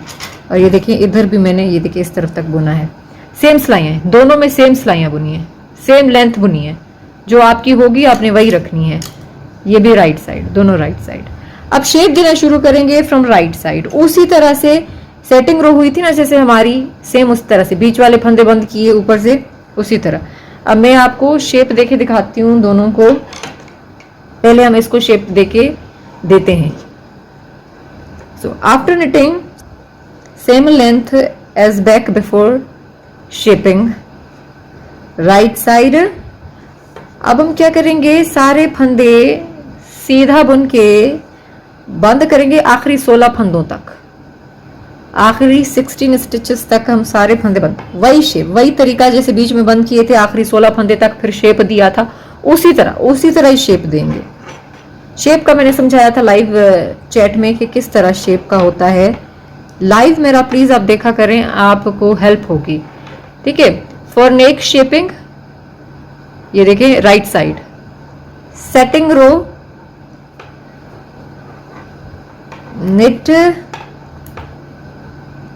और ये देखिए इधर भी मैंने, ये देखिए इस तरफ तक बुना है। सेम सिलाइयाँ, दोनों में सेम सिलाइयाँ बुनी है, सेम लेंथ बुनी है, जो आपकी होगी आपने वही रखनी है। ये भी राइट साइड, दोनों राइट साइड। अब शेप देना शुरू करेंगे फ्रॉम राइट साइड, उसी तरह से सेटिंग रो हुई थी ना जैसे हमारी, सेम उस तरह से बीच वाले फंदे बंद किए ऊपर से, उसी तरह। अब मैं आपको शेप देके दिखाती हूँ दोनों को। पहले हम इसको शेप देके देते हैं। So after knitting same length as back before shaping, right side. अब हम क्या करेंगे, सारे फंदे सीधा बुन के बंद करेंगे आखिरी 16 फंदों तक, आखिरी 16 स्टिचेस तक हम सारे फंदे बंद। वही शेप, वही तरीका जैसे बीच में बंद किए थे आखिरी 16 फंदे तक, फिर शेप दिया था, उसी तरह ही शेप देंगे। शेप का मैंने समझाया था लाइव चैट में कि किस तरह शेप का होता है। लाइव मेरा प्लीज आप देखा करें, आपको हेल्प होगी, ठीक है। फॉर नेक शेपिंग, ये देखिए right side, setting row, knit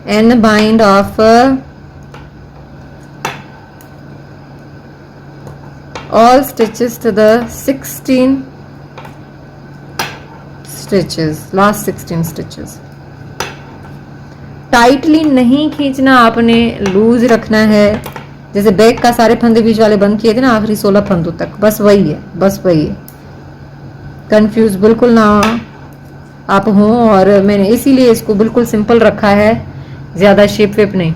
and bind of all stitches to the 16 stitches, last 16 stitches। Tightly नहीं खींचना आपने, लूज रखना है। जैसे बैक का सारे फंदे बीच वाले बंद किए थे ना आखिरी 16 फंदों तक, बस वही है, बस वही है। कंफ्यूज बिल्कुल ना आप हों, और मैंने इसीलिए इसको बिल्कुल सिंपल रखा है, ज़्यादा शेप वेप नहीं।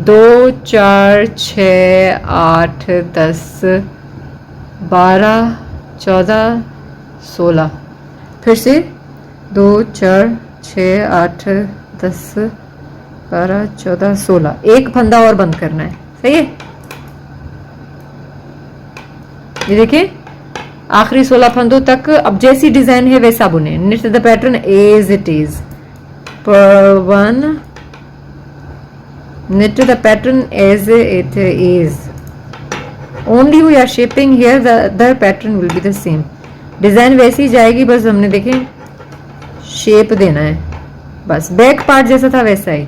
2 4 6 8 10 12 14 16, फिर से 2 4 6 8 10 12 14 16, एक फंदा और बंद करना है, सही है। ये देखिए आखिरी 16 फंदों तक। अब जैसी डिजाइन है वैसा बुने, knit the pattern as it is, per 1 knit the pattern as it is, only we are shaping here, the other pattern will be the same। Design वैसी जाएगी, बस हमने देखें शेप देना है, बस बैक पार्ट जैसा था वैसा ही।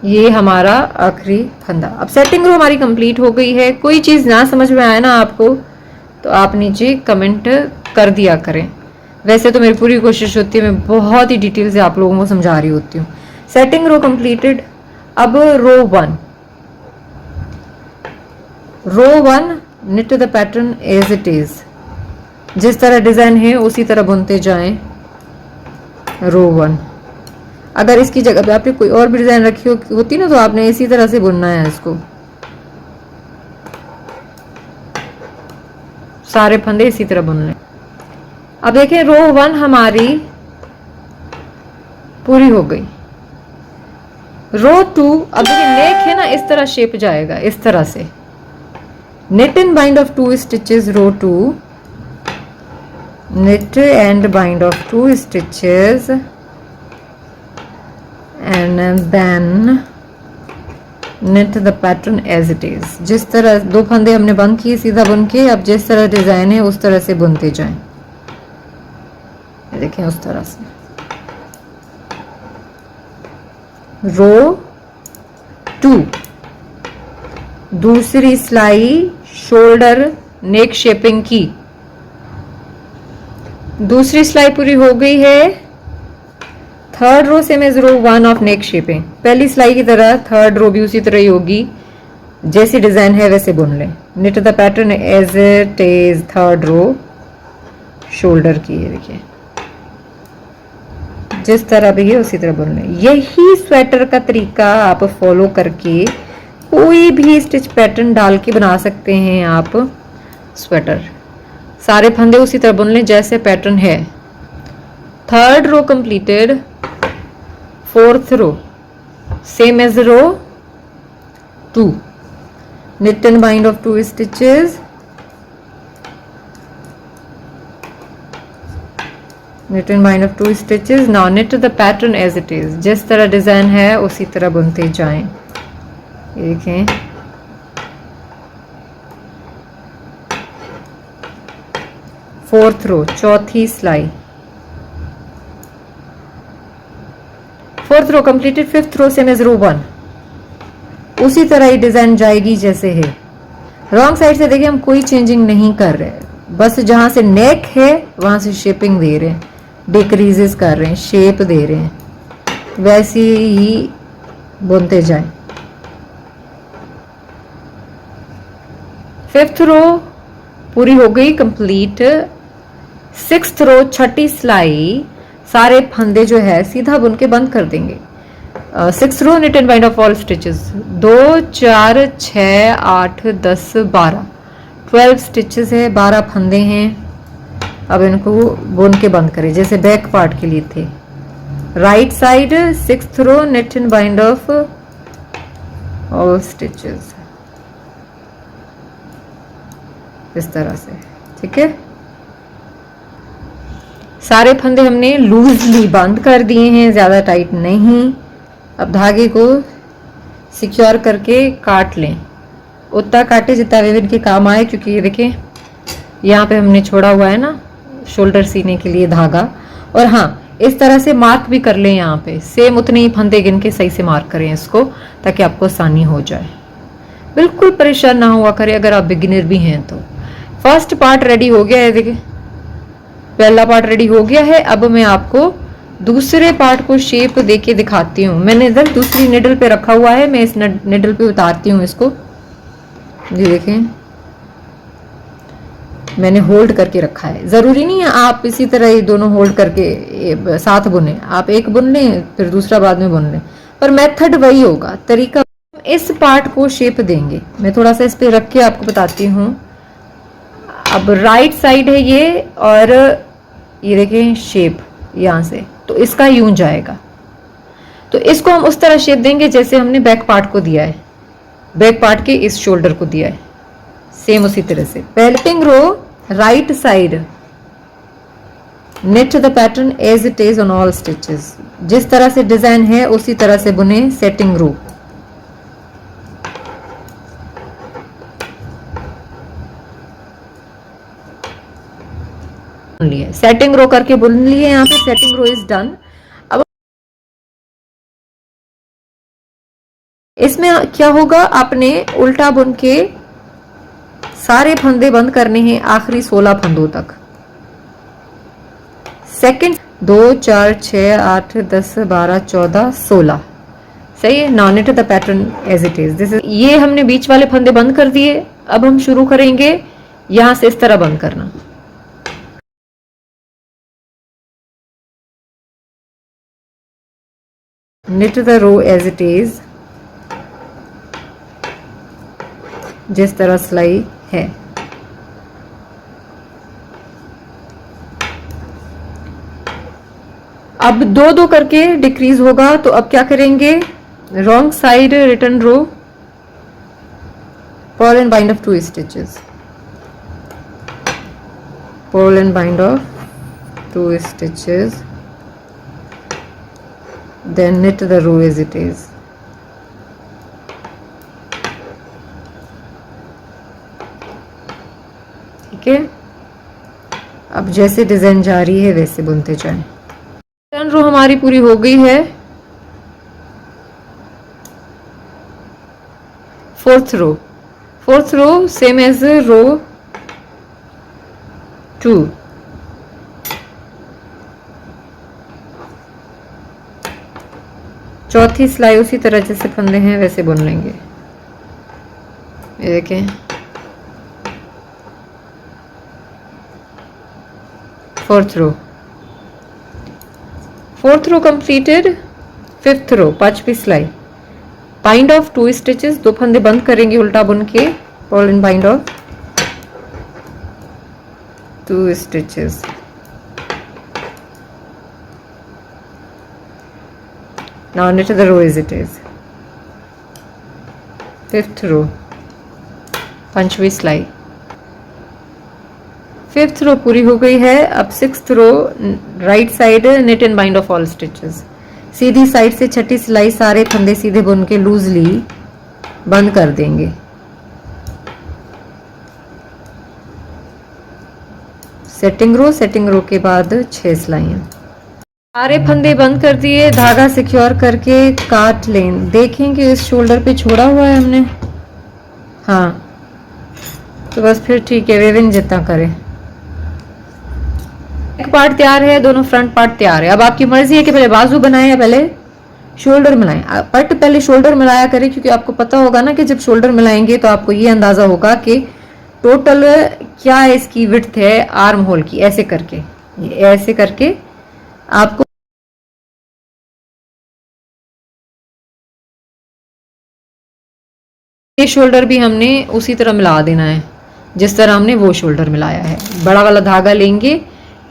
ये हमारा आखिरी फंदा। अब सेटिंग रो हमारी कंप्लीट हो गई है। कोई चीज़ ना समझ में आए ना आपको तो आप नीचे कमेंट कर दिया करें। वैसे तो मेरी पूरी कोशिश होती है, मैं बहुत ही डिटेल से आप लोगों को समझा रही होती हूँ। Setting row completed. अब row 1, knit the pattern as it is, जिस तरह डिजाइन है उसी तरह बुनते जाएं। रो 1, अगर इसकी जगह पे आपने कोई और भी डिजाइन रखी होती ना तो आपने इसी तरह से बुनना है इसको, सारे फंदे इसी तरह बुन लें। अब देखें रो 1 हमारी पूरी हो गई। रो 2, अब देखिए नेक है ना, इस तरह शेप जाएगा, इस तरह से। knit and bind of 2 stitches, row 2, knit and bind of 2 stitches and then knit the pattern as it is। जिस तरह 2 फंदे हमने बंद किए सीधा बुन के, अब जिस तरह डिजाइन है उस तरह से बुनते जाएं। देखें उस तरह से। रो 2, दूसरी सिलाई शोल्डर नेक शेपिंग की, दूसरी सिलाई पूरी हो गई है। Third row same as row 1 of neck shaping, पहली सिलाई की तरह थर्ड रो भी उसी तरह ही होगी। जैसी डिजाइन है वैसे बुन लें। Knit the pattern as it is, third row shoulder की, ये देखिए जिस तरह भी है उसी तरह बुन लें। यही स्वेटर का तरीका आप फॉलो करके कोई भी स्टिच पैटर्न डाल के बना सकते हैं आप स्वेटर। सारे फंदे उसी तरह बुन लें जैसे पैटर्न है। Third row completed, fourth row same as row 2, knit and bind of 2 stitches, knit and bind of 2 stitches. now knit the pattern as it is, जिस तरह डिजाइन है उसी तरह बुनते जाएं। ये देखें फोर्थ रो, चौथी सिलाई, fourth row completed, fifth row same as row 1, उसी तरह ही डिजाइन जाएगी जैसे है। रॉन्ग साइड से देखिए हम कोई चेंजिंग नहीं कर रहे, बस जहां से नेक है वहां से शेपिंग दे रहे हैं, डिक्रीजेस कर रहे हैं, शेप दे रहे हैं, वैसे ही बुनते जाएं। फिफ्थ रो पूरी हो गई कंप्लीट। सिक्स्थ रो छठी सिलाई, सारे फंदे जो है सीधा बुन के बंद कर देंगे। Six row knit and bind off all stitches, 2 4 6 8 10 12 12 stitches है, 12 फंदे हैं। अब इनको बुन के बंद करें जैसे बैक पार्ट के लिए थे। Right side sixth row knit and bind off all stitches, इस तरह से, ठीक है। सारे फंदे हमने लूजली बंद कर दिए हैं, ज्यादा टाइट नहीं। अब धागे को सिक्योर करके काट लें, उतना काटे जितना विविन के काम आए, क्योंकि ये देखें यहाँ पे हमने छोड़ा हुआ है ना शोल्डर सीने के लिए धागा। और हाँ, इस तरह से मार्क भी कर लें, यहाँ पे सेम उतने ही फंदे गिन के सही से मार्क करें इसको, ताकि आपको आसानी हो जाए। बिल्कुल परेशान ना हुआ करें अगर आप बिगिनर भी हैं तो। फर्स्ट पार्ट रेडी हो गया है, देखिए पहला पार्ट रेडी हो गया है। अब मैं आपको दूसरे पार्ट को शेप देके दिखाती हूँ। मैंने इधर दूसरी निडल पे रखा हुआ है, मैं इस निडल पे उतारती हूँ इसको। ये देखें मैंने होल्ड करके रखा है, जरूरी नहीं है आप इसी तरह ये दोनों होल्ड करके साथ बुने, आप एक बुन लें फिर दूसरा बाद में बुन लें, पर मेथड वही होगा, तरीका। इस पार्ट को शेप देंगे, मैं थोड़ा सा इस पे रख के आपको बताती हूँ। अब राइट साइड है ये, और ये देखें शेप यहाँ से, तो इसका यूं जाएगा। तो इसको हम उस तरह शेप देंगे जैसे हमने बैक पार्ट को दिया है, बैक पार्ट के इस शोल्डर को दिया है, सेम उसी तरह से। Pelting row right side, knit the pattern as it is on all stitches, जिस तरह से डिजाइन है उसी तरह से बुने। सेटिंग रो लिए, सेटिंग रो करके बुन लिए, यहाँ पे सेटिंग रो इज डन। अब इसमें क्या होगा, आपने उल्टा बुन के सारे फंदे बंद करने हैं आखिरी 16 फंदों तक। सेकंड 2 4 6 8 10 12 14 16, सही है। Now knit the pattern as it is, this is, ये हमने बीच वाले फंदे बंद कर दिए। अब हम शुरू करेंगे यहां से इस तरह बंद करना। knit the row as it is, जिस तरह सिलाई है। अब 2-2 करके डिक्रीज होगा, तो अब क्या करेंगे, wrong side return row, purl and bind off 2 stitches, purl and bind off 2 stitches, then knit the row as it is। ठीक है, अब जैसे डिजाइन जा रही है वैसे बुनते जाएं। टर्न रो हमारी पूरी हो गई है। Fourth row same as row 2, चौथी सिलाई उसी तरह जैसे फंदे हैं वैसे बुन लेंगे। ये देखें, 4th रो, 4th रो कंप्लीटेड, 5th रो, 5वीं सिलाई, बाइंड ऑफ 2 स्टिचेस, 2 फंदे बंद करेंगे उल्टा बुन के, Perl and bind off 2 stitches, now knit the row as it is, 5th रो, 5वीं सिलाई, 5th रो पूरी हो गई है। अब 6th row, right side knit and bind of all stitches, सीधी साइड से 6ठी सिलाई सारे फंदे सीधे बुन के लूजली बंद कर देंगे। सेटिंग रो के बाद 6 सिलाइयाँ, सारे फंदे बंद कर दिए, धागा सिक्योर करके काट लें। देखें कि इस शोल्डर पे छोड़ा हुआ है हमने, हाँ तो बस फिर ठीक है, वेविंग जितना करें। एक पार्ट तैयार है, दोनों फ्रंट पार्ट तैयार है। अब आपकी मर्जी है कि पहले बाजू बनाएं या पहले शोल्डर मिलाएं। बट पहले शोल्डर मिलाया करें, क्योंकि आपको पता होगा ना कि जब शोल्डर मिलाएंगे तो आपको ये अंदाजा होगा कि टोटल क्या है इसकी विड्थ है आर्म होल की। ऐसे करके आपको ये शोल्डर भी हमने उसी तरह मिला देना है जिस तरह हमने वो शोल्डर मिलाया है। बड़ा वाला धागा लेंगे,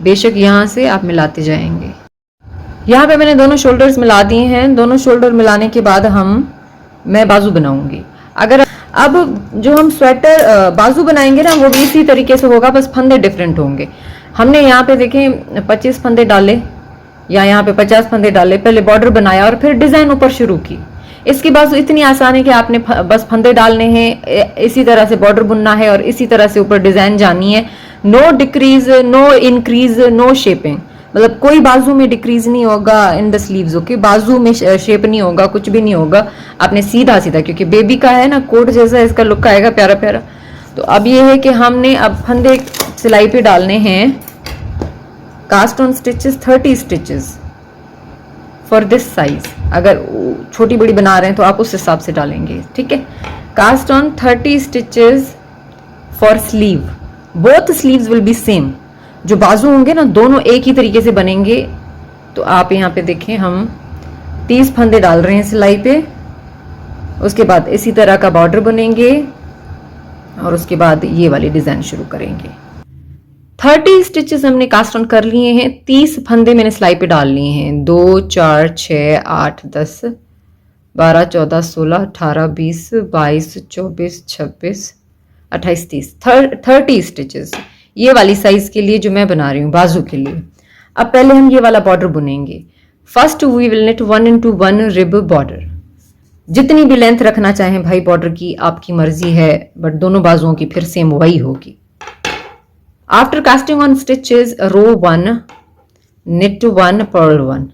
बेशक यहाँ से आप मिलाते जाएंगे। यहाँ पे मैंने दोनों शोल्डर्स मिला दिए हैं। दोनों शोल्डर मिलाने के बाद मैं बाजू बनाऊंगी। अगर अब जो हम स्वेटर बाजू बनाएंगे ना, वो भी इसी तरीके से होगा, बस फंदे डिफरेंट होंगे। हमने यहाँ पे देखें 25 फंदे डाले या यहाँ पे 50 फंदे डाले, पहले बॉर्डर बनाया और फिर डिजाइन ऊपर शुरू की। इसकी बाजू इतनी आसान है कि आपने बस फंदे डालने हैं, इसी तरह से बॉर्डर बुनना है और इसी तरह से ऊपर डिजाइन जानी है। No decrease, no increase, no shaping, मतलब कोई बाजू में डिक्रीज नहीं होगा इन द स्लीव्स, ओके। बाजू में शेप नहीं होगा, कुछ भी नहीं होगा। आपने सीधा क्योंकि बेबी का है ना, कोट जैसा इसका लुक आएगा प्यारा प्यारा। तो अब ये है कि हमने अब फंदे सिलाई पे डालने हैं cast on stitches 30 stitches for this size. अगर छोटी बड़ी बना रहे हैं तो आप उस हिसाब से डालेंगे, ठीक है। Cast on 30 stitches for sleeve, both sleeves will be same. जो बाजू होंगे ना, दोनों एक ही तरीके से बनेंगे। तो आप यहाँ पे देखें, हम 30 फंदे डाल रहे हैं सिलाई पे। उसके बाद इसी तरह का बॉर्डर बनेंगे और उसके बाद ये वाली डिजाइन शुरू करेंगे। 30 स्टिचेस हमने कास्ट ऑन कर लिए हैं। 30 फंदे मैंने सिलाई पे डाल लिए हैं। 2 4 6 8 10 12 14 16 18 20 22 24 26 28 30 30 स्टिचेस ये वाली साइज के लिए जो मैं बना रही हूँ बाजू के लिए। अब पहले हम ये वाला बॉर्डर बुनेंगे। First we will knit 1 into 1 rib border. जितनी भी लेंथ रखना चाहें भाई बॉर्डर की, आपकी मर्जी है, बट दोनों बाजुओं की फिर सेम वही होगी। After casting on stitches row 1 knit 1 purl 1।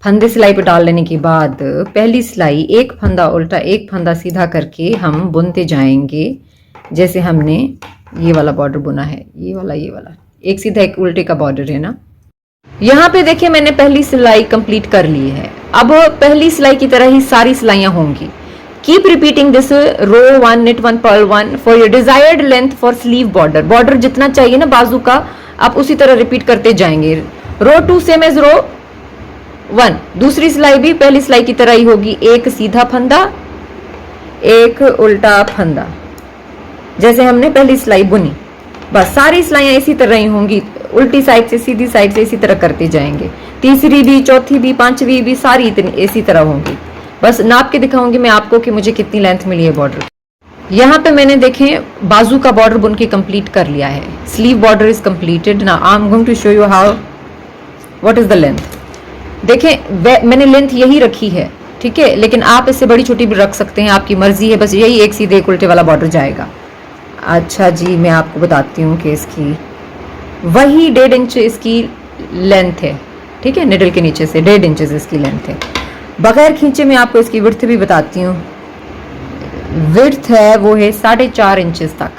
फंदे सिलाई पे डाल लेने के बाद पहली सिलाई एक फंदा उल्टा एक फंदा सीधा करके हम बुनते जाएंगे। जैसे हमने ये वाला बॉर्डर बुना है, ये वाला एक सीधा एक उल्टे का बॉर्डर है ना। यहाँ पे देखिए मैंने पहली सिलाई कंप्लीट कर ली है। अब पहली सिलाई की तरह ही सारी सिलाइयां होंगी। Keep repeating this row 1 knit 1 purl 1 for your desired length for sleeve border. Border जितना चाहिए ना बाजू का, आप उसी तरह रिपीट करते जाएंगे। रो 2 सेम एज रो 1। दूसरी सिलाई भी पहली सिलाई की तरह ही होगी, एक सीधा फंदा एक उल्टा फंदा, जैसे हमने पहली सिलाई बुनी। बस सारी सिलाइयां इसी तरह ही होंगी, उल्टी साइड से सीधी साइड से इसी तरह करते जाएंगे। तीसरी भी, चौथी भी, पांचवी भी सारी इसी तरह होंगी। बस नाप के दिखाऊंगी मैं आपको कि मुझे कितनी लेंथ मिली है बॉर्डर। यहाँ पे मैंने देखें बाजू का बॉर्डर बुन के कंप्लीट कर लिया है। Sleeve border is completed. Now I am going to show you how what is the length. देखें मैंने लेंथ यही रखी है, ठीक है, लेकिन आप इससे बड़ी छोटी भी रख सकते हैं, आपकी मर्जी है। बस यही एक सीधे एक उल्टे वाला बॉर्डर जाएगा। अच्छा जी, मैं आपको बताती हूँ कि इसकी वही 1.5 इंच इसकी लेंथ है, ठीक है। निडल के नीचे से 1.5 इंच इसकी लेंथ है। बगैर खींचे मैं आपको इसकी विड्थ भी बताती हूँ। विड्थ है वो है 4.5 इंचेस तक।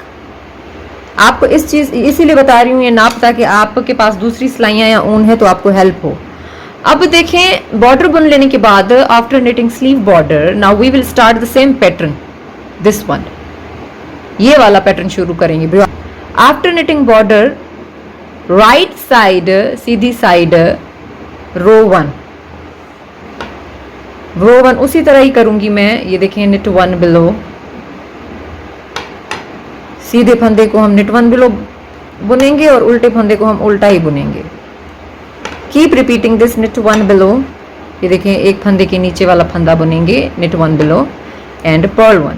आपको इस चीज इसीलिए बता रही हूँ ये नाप, ताकि आपके पास दूसरी सिलाइयाँ या ऊन है तो आपको हेल्प हो। अब देखें बॉर्डर बुन लेने के बाद after knitting sleeve border, now we will start the same pattern, this one. ये वाला पैटर्न शुरू करेंगे। After knitting border right side सीधी साइड रो 1, रो 1 उसी तरह ही करूंगी मैं। ये देखें निट 1 बिलो, सीधे फंदे को हम निट 1 बिलो बुनेंगे और उल्टे फंदे को हम उल्टा ही बुनेंगे। Keep repeating this knit 1 below. ये देखें एक फंदे के नीचे वाला फंदा बुनेंगे knit 1 below and purl 1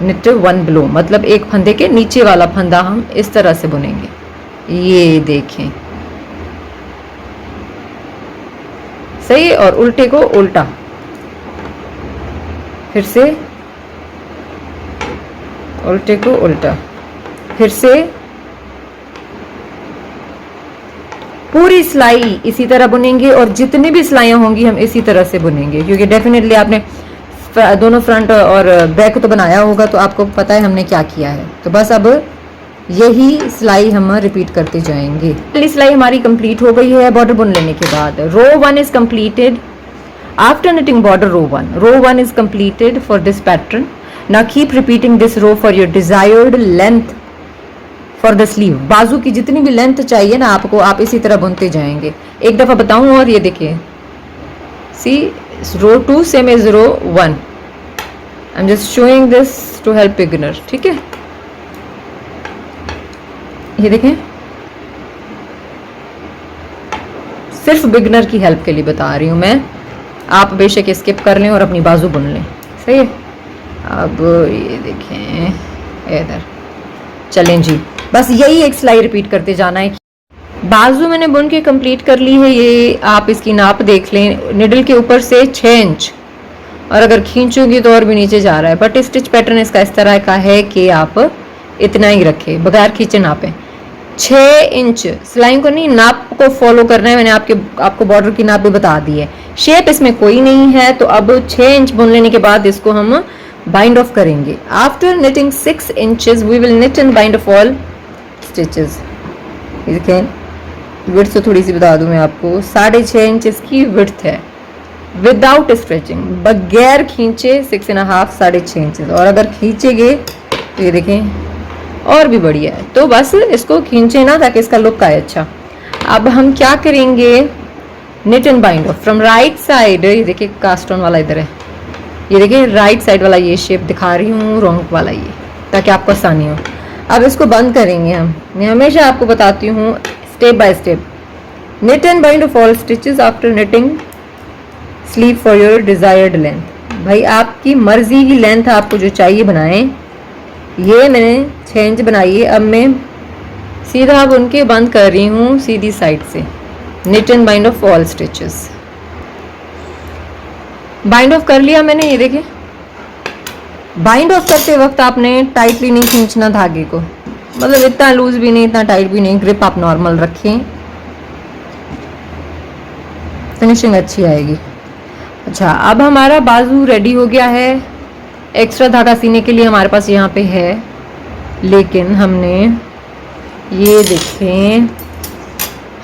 knit 1 below, मतलब एक फंदे के नीचे वाला फंदा हम इस तरह से बुनेंगे। ये देखें सही, और उल्टे को उल्टा, फिर से उल्टे को उल्टा, फिर से पूरी सिलाई इसी तरह बुनेंगे और जितनी भी सिलाइयां होंगी हम इसी तरह से बुनेंगे, क्योंकि डेफिनेटली आपने दोनों फ्रंट और बैक तो बनाया होगा तो आपको पता है हमने क्या किया है। तो बस अब यही सिलाई हम रिपीट करते जाएंगे। पहली सिलाई हमारी कंप्लीट हो गई है बॉर्डर बुन लेने के बाद। Row 1 is completed after knitting border row 1। Row 1 is completed for this pattern. Now keep repeating this row for your desired length for the sleeve. बाजू की जितनी भी लेंथ चाहिए ना आपको, आप इसी तरह बुनते जाएंगे। एक दफा बताऊं और ये देखिए, see row 2 same is row 1। I am just showing this to help beginner, ठीक है। ये देखें, सिर्फ बिगनर की हेल्प के लिए बता रही हूं मैं, आप बेशक स्किप कर लें और अपनी बाजू बुन लें, सही है। अब ये देखें इधर, चलें जी, बस यही एक सिलाई रिपीट करते जाना है। बाजू मैंने बुन के कंप्लीट कर ली है। ये आप इसकी नाप देख लें, निडल के ऊपर से 6 इंच, और अगर खींचूंगी तो और भी नीचे जा रहा है, बट स्टिच पैटर्न इसका इस तरह का है कि आप इतना ही रखें बगैर खींचे नापें। 6 इंच सिलाई को नहीं, नाप को फॉलो करना है। मैंने आपको बॉर्डर की नाप भी बता दी है। शेप इसमें कोई नहीं है, तो अब 6 इंच बुन लेने के बाद इसको हम बाइंड ऑफ करेंगे। After knitting 6 inches we will knit and bind off all stitches. देखें, विड्थ तो थोड़ी सी बता दूं मैं आपको, 6.5 इंच की विड्थ है विदाउट स्ट्रेचिंग, बगैर खींचे 6.5 6.5 इंचेस, और अगर खींचेंगे तो ये देखें और भी बढ़िया है। तो बस इसको खींचे ना ताकि इसका लुक आए अच्छा। अब हम क्या करेंगे, knit and bind off from right side. ये देखिए कास्ट ऑन वाला इधर है, ये देखिए राइट साइड वाला ये शेप दिखा रही हूँ, रॉन्ग वाला ये, ताकि आपको आसानी हो। अब इसको बंद करेंगे हम। मैं हमेशा आपको बताती हूँ step by step. Knit and bind off all stitches after knitting sleeve for your desired length. भाई आपकी मर्जी की लेंथ आपको जो चाहिए बनाएं। ये मैंने 6 इंच बनाई है। अब मैं सीधा बुन के बंद कर रही हूँ सीधी साइड से। Knit and bind off all stitches, bind off कर लिया मैंने। ये देखिए, बाइंड ऑफ करते वक्त आपने टाइटली नहीं खींचना धागे को, मतलब इतना लूज भी नहीं इतना टाइट भी नहीं, ग्रिप आप नॉर्मल रखें, फिनिशिंग अच्छी आएगी। अच्छा, अब हमारा बाजू रेडी हो गया है। एक्स्ट्रा धागा सीने के लिए हमारे पास यहाँ पे है, लेकिन हमने ये देखें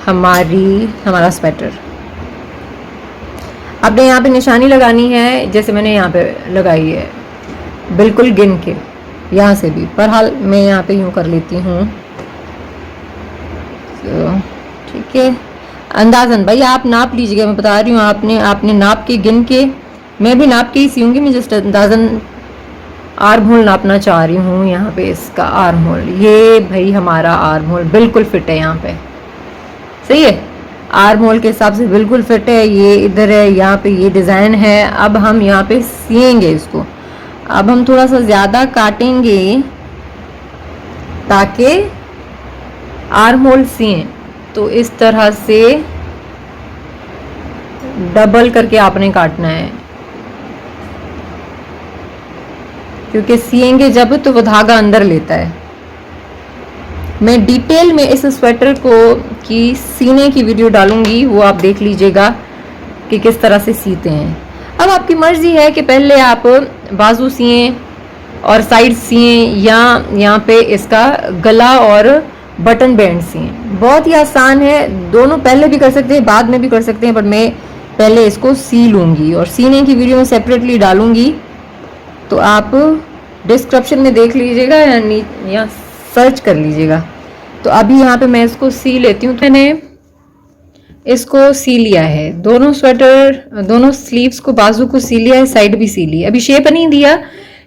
हमारा स्वेटर, आपने यहाँ पे निशानी लगानी है जैसे मैंने यहाँ पे लगाई है, बिल्कुल गिन के यहाँ से भी। पर हाल मैं यहाँ पे यूँ कर लेती हूँ, ठीक है। अंदाजन भाई आप नाप लीजिएगा, मैं बता रही हूँ, आपने नाप के गिन के, मैं भी नाप के ही सीऊंगी। मैं जस्ट अंदाजन आर्म होल नापना चाह रही हूँ यहाँ पे। इसका आर्म होल, ये भाई हमारा आर्म होल बिल्कुल फिट है यहाँ पे, सही है। आर्म होल के हिसाब से बिल्कुल फिट है। ये इधर है, यहाँ पे ये डिज़ाइन है। अब हम यहाँ पे सिएंगे इसको। अब हम थोड़ा सा ज़्यादा काटेंगे ताकि आर्म होल सिएं। तो इस तरह से डबल करके आपने काटना है, क्योंकि सिएंगे जब तो वो धागा अंदर लेता है। मैं डिटेल में इस स्वेटर को की सीने की वीडियो डालूंगी, वो आप देख लीजिएगा कि किस तरह से सीते हैं। अब आपकी मर्जी है कि पहले आप बाजू सिएं और साइड सिएं, या यहाँ पे इसका गला और बटन बैंड सिएं। बहुत ही आसान है, दोनों पहले भी कर सकते हैं बाद में भी कर सकते हैं, पर मैं पहले इसको सी लूँगी और सीने की वीडियो में सेपरेटली डालूँगी, तो आप डिस्क्रिप्शन में देख लीजिएगा या सर्च कर लीजिएगा। तो अभी यहाँ पे मैं इसको सी लेती हूँ। तो मैंने इसको सी लिया है, दोनों स्वेटर, दोनों स्लीव्स को, बाजू को सी लिया है, साइड भी सी ली। अभी शेप नहीं दिया,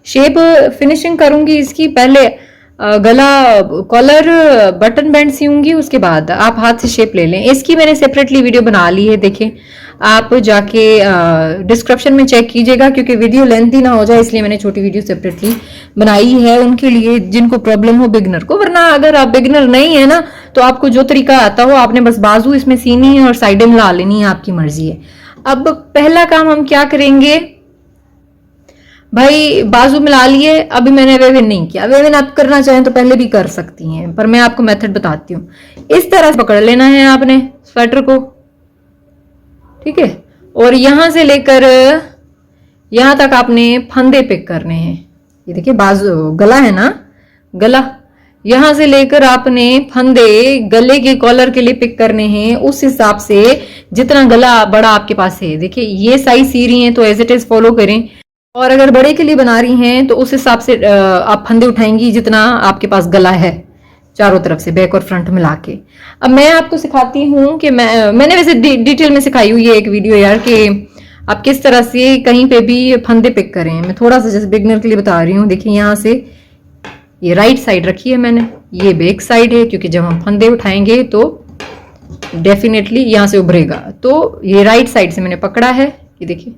शेप फिनिशिंग करूंगी इसकी। पहले गला, कॉलर, बटन बैंड सीऊंगी, उसके बाद आप हाथ से शेप ले लें। इसकी मैंने सेपरेटली वीडियो बना ली है, देखें आप जाके डिस्क्रिप्शन में चेक कीजिएगा, क्योंकि वीडियो लेंथी ना हो जाए इसलिए मैंने छोटी वीडियो सेपरेटली बनाई है उनके लिए जिनको प्रॉब्लम हो, बिगनर को। वरना अगर आप बिगनर नहीं है ना, तो आपको जो तरीका आता हो, आपने बस बाजू इसमें सीनी है और साइडें मिला लेनी है, आपकी मर्जी है। अब पहला काम हम क्या करेंगे भाई, बाजू मिला लिए। अभी मैंने वेविन नहीं किया, वेविन आप करना चाहें तो पहले भी कर सकती हैं, पर मैं आपको मेथड बताती हूँ। इस तरह से पकड़ लेना है आपने स्वेटर को, ठीक है, और यहां से लेकर यहां तक आपने फंदे पिक करने हैं। ये देखिए बाजू, गला है ना, गला, यहां से लेकर आपने फंदे गले के कॉलर के लिए पिक करने हैं, उस हिसाब से जितना गला बड़ा आपके पास है। देखिए ये साइज सी रही हैं तो एज इट इज फॉलो करें, और अगर बड़े के लिए बना रही हैं तो उस हिसाब से आप फंदे उठाएंगी जितना आपके पास गला है, चारों तरफ से बैक और फ्रंट मिला के। अब मैं आपको सिखाती हूँ कि मैंने वैसे डिटेल में सिखाई हुई है एक वीडियो यार, कि आप किस तरह से कहीं पे भी फंदे पिक करें। मैं थोड़ा सा जैसे बिगनर के लिए बता रही हूँ। देखिए यहाँ से ये राइट साइड रखी है मैंने, ये बैक साइड है, क्योंकि जब हम फंदे उठाएंगे तो डेफिनेटली यहाँ से उभरेगा। तो ये राइट साइड से मैंने पकड़ा है, ये देखिए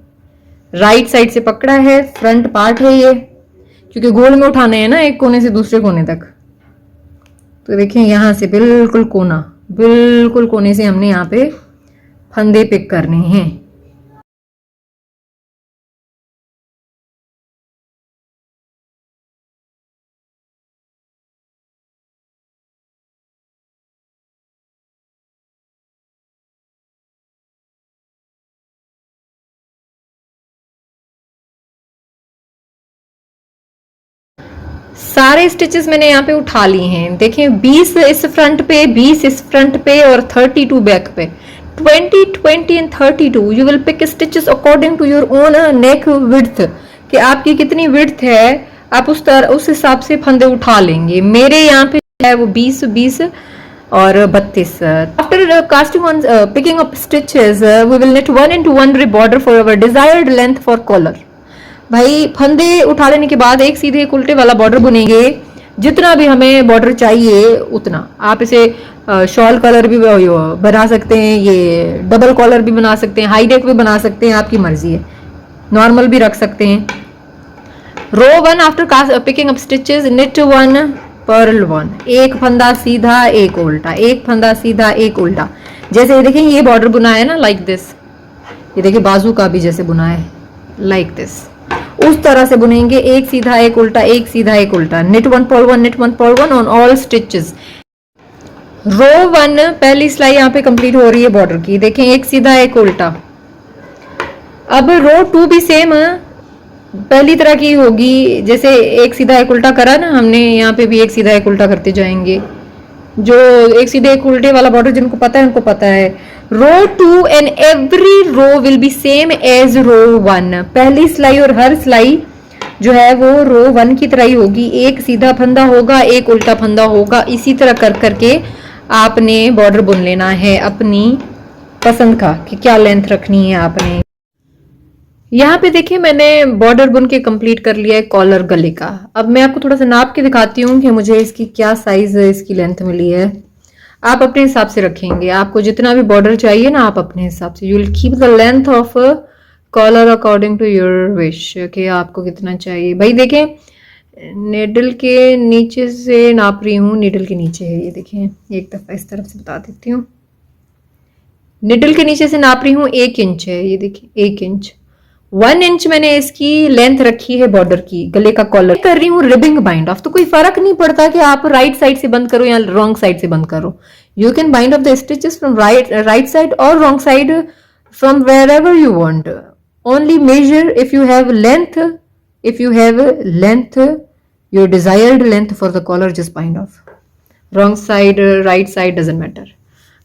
राइट साइड से पकड़ा है, फ्रंट पार्ट है ये, क्योंकि गोल में उठाने हैं ना एक कोने से दूसरे कोने तक। तो देखिए यहां से बिल्कुल कोना, बिल्कुल कोने से हमने यहाँ पे फंदे पिक करने हैं। सारे स्टिचेस मैंने यहाँ पे उठा लिए हैं। देखिए 20 इस फ्रंट पे, 20 इस फ्रंट पे और 32 बैक पे। 20, 20 and 32 you will pick stitches according to your own neck width, कि आपकी कितनी विड्थ है आप उस हिसाब से फंदे उठा लेंगे। मेरे यहाँ पे है वो 20, 20 और 32। After casting on picking up stitches we will knit 1 into 1 rib border for our desired length for collar। भाई फंदे उठा लेने के बाद एक सीधे एक उल्टे वाला बॉर्डर बुनेंगे, जितना भी हमें बॉर्डर चाहिए उतना। आप इसे शॉल कलर भी बना सकते हैं, ये डबल कॉलर भी बना सकते हैं, हाई नेक भी बना सकते हैं, आपकी मर्जी है, नॉर्मल भी रख सकते हैं। Row 1 after picking up stitches knit 1 purl 1, एक फंदा सीधा एक उल्टा, एक फंदा सीधा एक उल्टा। जैसे देखिए ये बॉर्डर बुना है ना लाइक दिस, ये देखिए बाजू का भी जैसे बुना है लाइक दिस, उस तरह से बुनेंगे, एक सीधा एक उल्टा, एक सीधा एक उल्टा। knit 1 purl 1, knit 1 purl 1 on all stitches. Row 1 पहली सिलाई यहाँ पे कंप्लीट हो रही है बॉर्डर की, देखें एक सीधा एक उल्टा। अब रो 2 भी सेम पहली तरह की होगी, जैसे एक सीधा एक उल्टा करा ना हमने, यहाँ पे भी एक सीधा एक उल्टा करते जाएंगे। जो एक सीधे एक उल्टे वाला बॉर्डर जिनको पता है उनको पता है। Row 2 and every row will be same as row 1। पहली सिलाई और हर सिलाई जो है वो रो 1 की तरह ही होगी, एक सीधा फंदा होगा, एक उल्टा फंदा होगा। इसी तरह कर करके आपने बॉर्डर बुन लेना है अपनी पसंद का, कि क्या लेंथ रखनी है आपने। यहाँ पे देखिए मैंने बॉर्डर बुन के कंप्लीट कर लिया है कॉलर गले का। अब मैं आपको थोड़ा सा नाप के दिखाती हूँ कि मुझे इसकी क्या साइज इसकी लेंथ मिली है। आप अपने हिसाब से रखेंगे, आपको जितना भी बॉर्डर चाहिए ना आप अपने हिसाब से, you will keep the length of collar according to your wish, कि आपको कितना चाहिए। भाई देखें नेडल के नीचे से नाप रही हूँ, नीडल के नीचे है, ये देखें एक दफा इस तरफ से बता देती हूँ। निडल के नीचे से नाप रही हूँ 1 इंच है, ये देखिए 1 इंच। 1 इंच मैंने इसकी लेंथ रखी है बॉर्डर की, गले का कॉलर कर रही हूँ रिबिंग बाइंड ऑफ। तो कोई फर्क नहीं पड़ता कि आप राइट साइड से बंद करो या रॉन्ग साइड से बंद करो। You can bind off the stitches from right side और wrong side, from wherever you want. Only measure if you have length, your desired length for the collar, just bind off. Wrong side right side doesn't matter.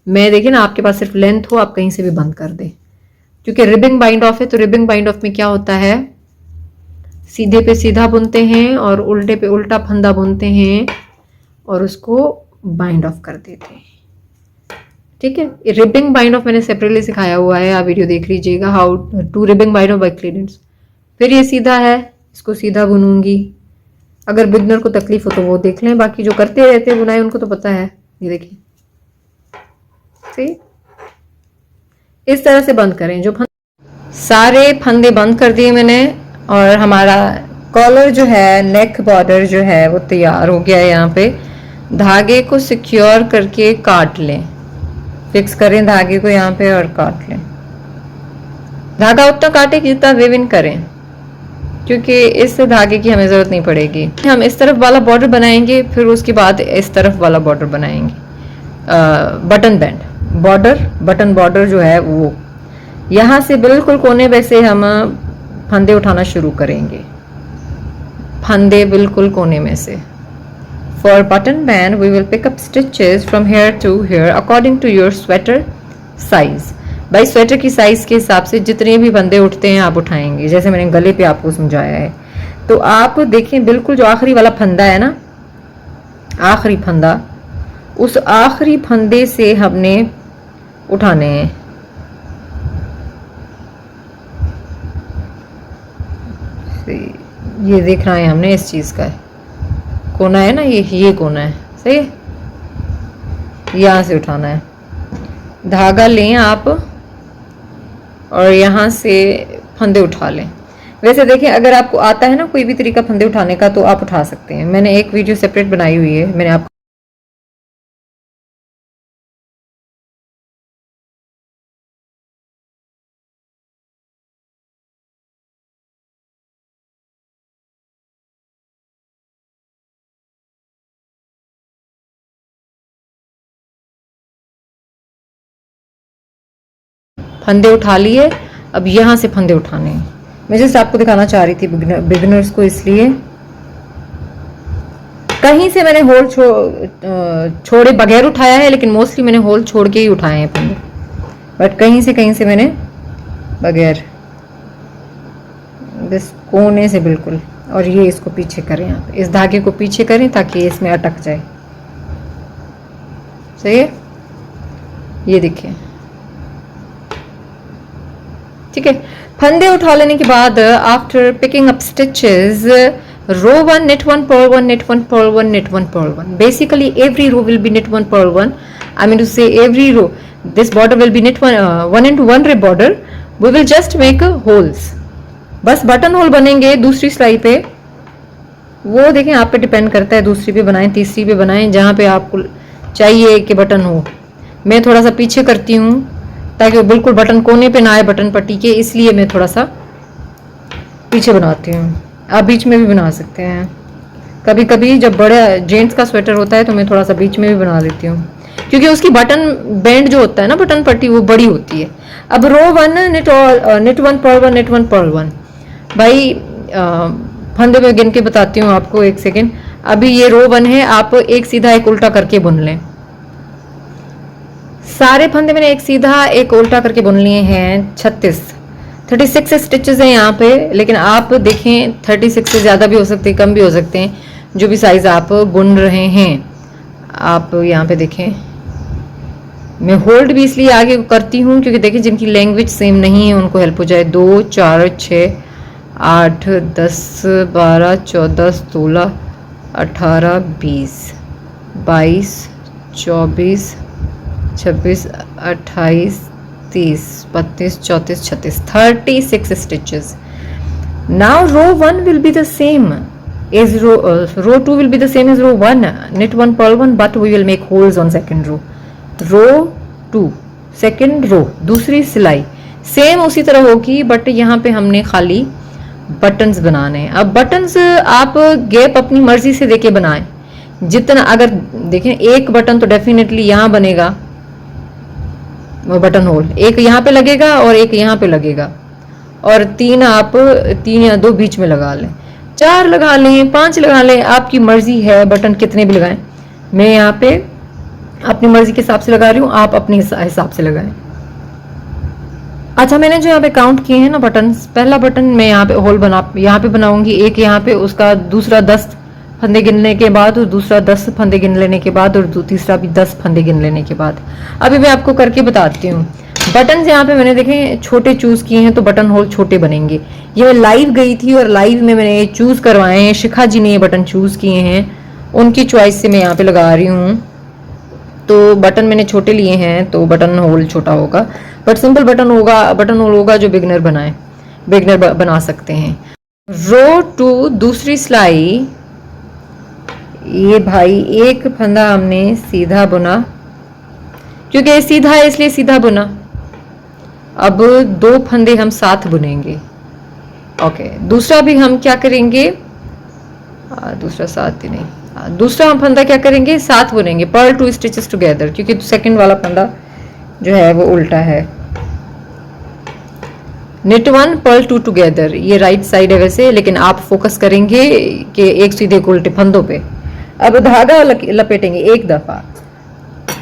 मैं देखिए ना आपके पास सिर्फ length हो, आप कहीं से भी बंद कर दे, क्योंकि रिबिंग बाइंड ऑफ है। तो रिबिंग बाइंड ऑफ में क्या होता है, सीधे पे सीधा बुनते हैं और उल्टे पे उल्टा फंदा बुनते हैं और उसको बाइंड ऑफ कर देते हैं। ठीक है, रिबिंग बाइंड ऑफ मैंने सेपरेटली सिखाया हुआ है, आप वीडियो देख लीजिएगा, how to ribbing bind off by clearance. फिर ये सीधा है, इसको सीधा बुनूंगी। अगर बिगनर को तकलीफ हो तो वो देख लें, बाकी जो करते रहते हैं बुनाई उनको तो पता है। ये देखिए, ठीक, इस तरह से बंद करें। जो सारे फंदे बंद कर दिए मैंने और हमारा कॉलर जो है, नेक बॉर्डर जो है वो तैयार हो गया है। यहाँ पे धागे को सिक्योर करके काट लें, फिक्स करें धागे को यहाँ पे और काट लें। धागा उतना काटे कि जितना वेव इन करें, क्योंकि इस धागे की हमें जरूरत नहीं पड़ेगी। हम इस तरफ वाला बॉर्डर बनाएंगे, फिर उसके बाद इस तरफ वाला बॉर्डर बनाएंगे। Button band border, button border जो है वो यहाँ से बिल्कुल कोने पे से हम फंदे उठाना शुरू करेंगे, फंदे बिल्कुल कोने में से। For button band we will pick up stitches from here to here according to your sweater size. भाई स्वेटर की साइज के हिसाब से जितने भी फंदे उठते हैं आप उठाएंगे, जैसे मैंने गले पे आपको समझाया है। तो आप देखें बिल्कुल जो आखिरी वाला फंदा है ना, आखिरी फंदा, उस आखिरी फंदे से हमने उठाने हैं। ये देखना है हमने, इस चीज का कोना है ना, ये कोना है, सही है, यहां से उठाना है। धागा लें आप और यहाँ से फंदे उठा लें। वैसे देखें, अगर आपको आता है ना कोई भी तरीका फंदे उठाने का तो आप उठा सकते हैं। मैंने एक वीडियो सेपरेट बनाई हुई है, मैंने आपको फंदे उठा लिए। अब यहाँ से फंदे उठाने हैं। मैं जस्ट आपको दिखाना चाह रही थी बिगिनर्स को, इसलिए कहीं से मैंने होल छोड़े बगैर उठाया है, लेकिन मोस्टली मैंने होल छोड़ के ही उठाए हैं फंदे, बट कहीं से मैंने बगैर, बस कोने से बिल्कुल। और ये इसको पीछे करें, आप इस धागे को पीछे करें ताकि इसमें अटक जाए। सही है, ये देखिए, ठीक है। फंदे उठा लेने के बाद after picking up stitches, row 1 knit 1 purl 1 knit 1 purl 1 knit 1 purl 1. Basically every row will be knit 1 purl 1. I mean to say every row, this border will be knit 1 into 1 rib border. We will just make holes. बस button whole बनेंगे दूसरी सिलाई पे। वो देखें आप पे depend करता है, दूसरी पे बनाएं, तीसरी पे बनाएं, जहाँ पे आपको चाहिए कि बटन हो। मैं थोड़ा सा पीछे करती हूँ ताकि वो बिल्कुल बटन कोने पे ना आए बटन पट्टी के, इसलिए मैं थोड़ा सा पीछे बनाती हूँ। आप बीच में भी बना सकते हैं। कभी कभी जब बड़े जेंट्स का स्वेटर होता है तो मैं थोड़ा सा बीच में भी बना लेती हूँ, क्योंकि उसकी बटन बैंड जो होता है ना, बटन पट्टी, वो बड़ी होती है। अब row 1 knit 1 purl 1 knit 1 purl 1। भाई फंदे में गिन के बताती हूँ आपको, एक सेकेंड। अभी ये रो 1 है, आप एक सीधा एक उल्टा करके बुन लें। सारे फंदे मैंने एक सीधा एक उल्टा करके बुन लिए हैं। 36 स्टिचेस हैं यहाँ पे, लेकिन आप देखें 36 से ज़्यादा भी हो सकते हैं, कम भी हो सकते हैं, जो भी साइज़ आप बुन रहे हैं। आप यहाँ पे देखें, मैं होल्ड भी इसलिए आगे करती हूँ क्योंकि देखें जिनकी लैंग्वेज सेम नहीं है उनको हेल्प हो जाए। 2 4 6 8 10 12 14 16 18 20 22 24 26 28 30 32 34 36 36 stitches. Now row 1 will be the same as row 2 will be the same as row 1, knit 1 purl 1, but we will make holes on second row. row 2 second row दूसरी सिलाई same उसी तरह होगी, बट यहाँ पे हमने खाली बटन्स बनाने हैं। अब बटन्स आप गैप अपनी मर्जी से देके बनाएं जितना। अगर देखें एक बटन तो डेफिनेटली यहाँ बनेगा, वो बटन होल एक यहाँ पे लगेगा और एक यहाँ पे लगेगा, और 3 आप 3 या 2 बीच में लगा लें, 4 लगा लें, 5 लगा लें, आपकी मर्जी है बटन कितने भी लगाएं। मैं यहाँ पे अपनी मर्जी के हिसाब से लगा रही हूँ, आप अपने हिसाब से लगाएं। अच्छा, मैंने जो यहाँ पे काउंट किए हैं ना बटन, पहला बटन मैं यहाँ पे होल यहाँ पे बनाऊंगी एक यहाँ पे, उसका दूसरा 10 फंदे गिनने के बाद, और दूसरा 10 फंदे गिन लेने के बाद, और तीसरा भी 10 फंदे गिन लेने के बाद। अभी मैं आपको करके बताती हूँ। बटन यहाँ पे मैंने देखे छोटे चूज किए हैं तो बटन होल छोटे बनेंगे। ये मैं लाइव गई थी और लाइव में मैंने ये चूज करवाए हैं, शिखा जी ने ये बटन चूज किए हैं, उनकी चॉइस से मैं यहाँ पे लगा रही हूँ। तो बटन मैंने छोटे लिए हैं तो बटन होल छोटा होगा, बट सिंपल बटन होल होगा जो बिगनर बना सकते हैं। रो 2 दूसरी सिलाई, ये भाई एक फंदा हमने सीधा बुना, क्योंकि ये सीधा है इसलिए सीधा बुना। अब 2 फंदे हम साथ बुनेंगे। ओके, दूसरा भी हम क्या करेंगे, दूसरा साथ ही नहीं, दूसरा हम फंदा क्या करेंगे, साथ बुनेंगे, पर्ल 2 स्टिचेस टुगेदर, क्योंकि सेकंड वाला फंदा जो है वो उल्टा है। knit 1 पर्ल 2 टुगेदर, ये राइट साइड है वैसे, लेकिन आप फोकस करेंगे कि एक सीधे उल्टे फंदों पे। अब धागा लपेटेंगे एक दफा,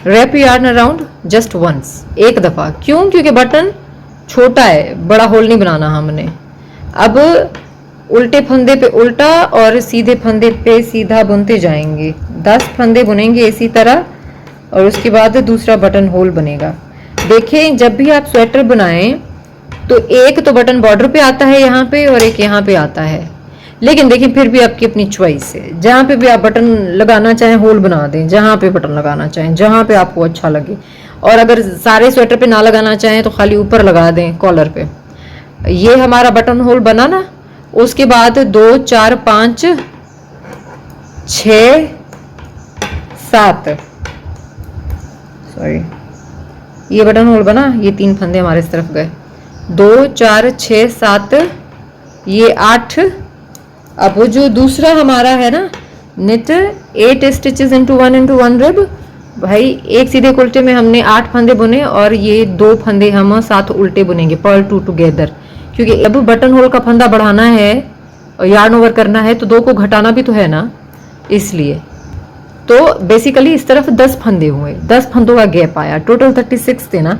wrap yarn around just once, एक दफा। क्यों? क्योंकि बटन छोटा है, बड़ा होल नहीं बनाना हमने। अब उल्टे फंदे पे उल्टा और सीधे फंदे पे सीधा बुनते जाएंगे, 10 फंदे बुनेंगे इसी तरह, और उसके बाद दूसरा बटन होल बनेगा। देखें, जब भी आप स्वेटर बनाएं तो एक तो बटन बॉर्डर पे आता है यहाँ पे, और एक यहाँ पे आता है, लेकिन देखिए फिर भी आपकी अपनी चॉइस है, जहाँ पे भी आप बटन लगाना चाहें होल बना दें, जहाँ पे बटन लगाना चाहें, जहाँ पे आपको अच्छा लगे। और अगर सारे स्वेटर पे ना लगाना चाहें तो खाली ऊपर लगा दें कॉलर पे। ये हमारा बटन होल बना ना, उसके बाद 2 4 5 6 7, सॉरी, ये बटन होल बना, ये 3 फंदे हमारे इस तरफ गए, 2 4 6 7, ये 8। अब वो जो दूसरा हमारा है ना, knit 8 स्टिचेस इनटू 1 रिब, भाई एक सीधे उल्टे में हमने 8 फंदे बुने, और ये 2 फंदे हम साथ उल्टे बुनेंगे, पर्ल 2 टुगेदर, क्योंकि अब बटन होल का फंदा बढ़ाना है और यार्न ओवर करना है, तो 2 को घटाना भी तो है ना, इसलिए। तो बेसिकली इस तरफ 10 फंदे हुए, 10 फंदों का गैप आया, टोटल 36 थे ना।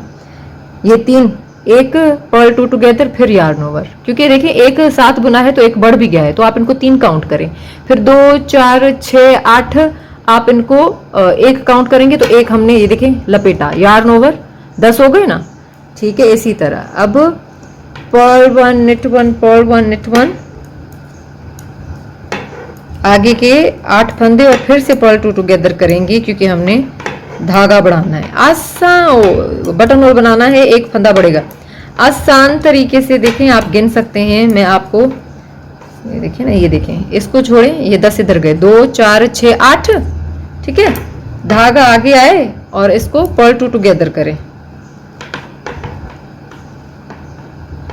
ये 3, एक पर्ल 2 टुगेदर, फिर यार्न ओवर, क्योंकि देखिए एक साथ बुना है तो एक बढ़ भी गया है, तो आप इनको 3 काउंट करें, फिर 2 4 6 8 आप इनको एक काउंट करेंगे तो एक हमने ये देखें लपेटा, यार्न ओवर, 10 हो गए ना। ठीक है, इसी तरह अब पर्ल 1 knit 1 पर्ल 1 knit 1, आगे के 8 फंदे और फिर से पर्ल 2 टुगेदर करेंगे, क्योंकि हमने धागा बढ़ाना है, आसान बटन होल बनाना है, एक फंदा बढ़ेगा। आसान तरीके से देखें, आप गिन सकते हैं, मैं आपको ये देखें ना, ये देखें, इसको छोड़ें, ये 10 इधर गए, 2 4 6 8, ठीक है, धागा आगे आए और इसको पर्ल 2 टुगेदर करें।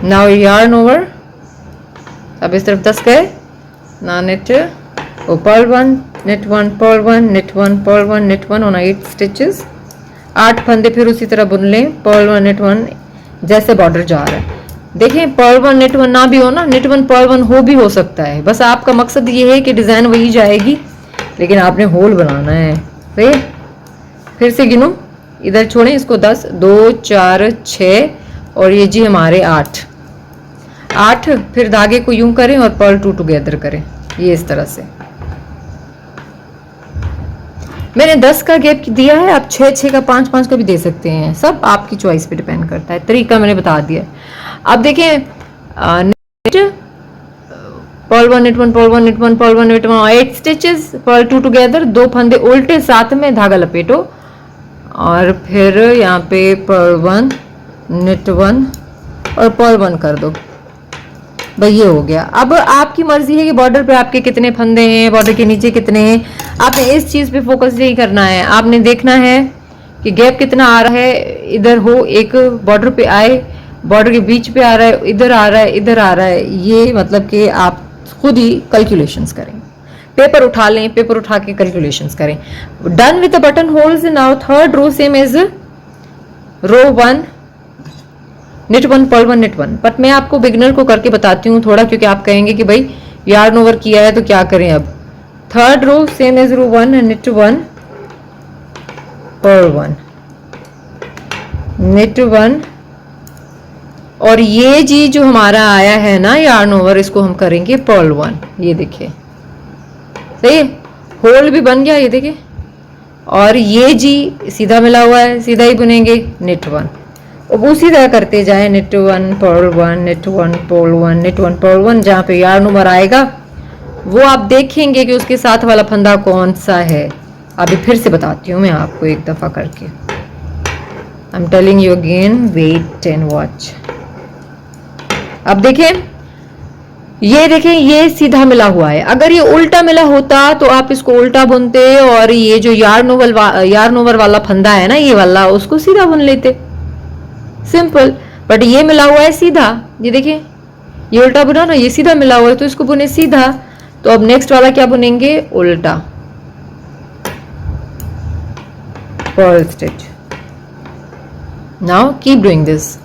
नाउ यार्न ओवर, अब इस तरफ 10 गए ना, knit purl 1 knit 1 purl 1 knit 1 purl 1 knit 1 on 8 stitches, 8 फंदे फिर उसी तरह बुन लें, पर्ल 1 knit 1, जैसे बॉर्डर जा रहा है। देखें, पर्ल 1 knit 1 ना भी हो ना, knit 1 पर्ल 1 हो भी हो सकता है, बस आपका मकसद ये है कि डिजाइन वही जाएगी, लेकिन आपने होल बनाना है। सही, फिर से गिनो, इधर छोड़ें इसको, 10 2 4 6, और ये जी हमारे 8, फिर धागे को यूं करें और पर्ल 2 टुगेदर करें, ये इस तरह से। मैंने 10 का गैप दिया है, आप 6 6 का 5 5 का भी दे सकते हैं, सब आपकी चॉइस पे डिपेंड करता है, तरीका मैंने बता दिया। अब देखें, purl 1 knit 1 purl 1 knit 1 purl 1 knit 1 8 stitches, purl 2 together, 2 फंदे उल्टे साथ में धागा लपेटो, और फिर यहाँ पे पर्ल 1 knit 1 और पर्ल 1 कर दो, भाई ये हो गया। अब आपकी मर्जी है कि बॉर्डर पे आपके कितने फंदे हैं, बॉर्डर के नीचे कितने हैं, आपने इस चीज पे फोकस नहीं करना है, आपने देखना है कि गैप कितना आ रहा है, इधर हो, एक बॉर्डर पे आए, बॉर्डर के बीच पे आ रहा है, इधर आ रहा है, इधर आ रहा है, ये मतलब कि आप खुद ही कैलकुलेशंस करें, पेपर उठा लें, पेपर उठा के कैलकुलेशंस करें। Done with the button holes. Now third row same is row 1 knit 1 purl 1 knit 1, but मैं आपको बिगिनर को करके बताती हूँ थोड़ा, क्योंकि आप कहेंगे कि भाई यार्न ओवर किया है तो क्या करें। अब third row same as row 1 knit 1 purl 1 knit 1, और ये जी जो हमारा आया है ना यार्न ओवर, इसको हम करेंगे पर्ल 1। ये देखिए सही है, होल भी बन गया ये देखिए। और ये जी सीधा मिला हुआ है, सीधा ही बुनेंगे निट 1। अब उसी तरह करते जाए, knit 1 purl 1, knit 1 purl 1, knit 1 purl 1। जहाँ पे यार्न ओवर आएगा वो आप देखेंगे कि उसके साथ वाला फंदा कौन सा है। अभी फिर से बताती हूँ मैं आपको एक दफ़ा करके। I am telling you again, wait and watch. अब देखें, ये देखें, ये सीधा मिला हुआ है। अगर ये उल्टा मिला होता तो आप इसको उल्टा बुनते और ये जो यार्न ओवर वाला फंदा है ना, ये वाला, उसको सीधा बुन लेते, सिंपल। बट ये मिला हुआ है सीधा, ये देखिए, ये उल्टा बुना ना, ये सीधा मिला हुआ है तो इसको बुने सीधा। तो अब नेक्स्ट वाला क्या बुनेंगे, उल्टा Perl stitch. Now keep doing this,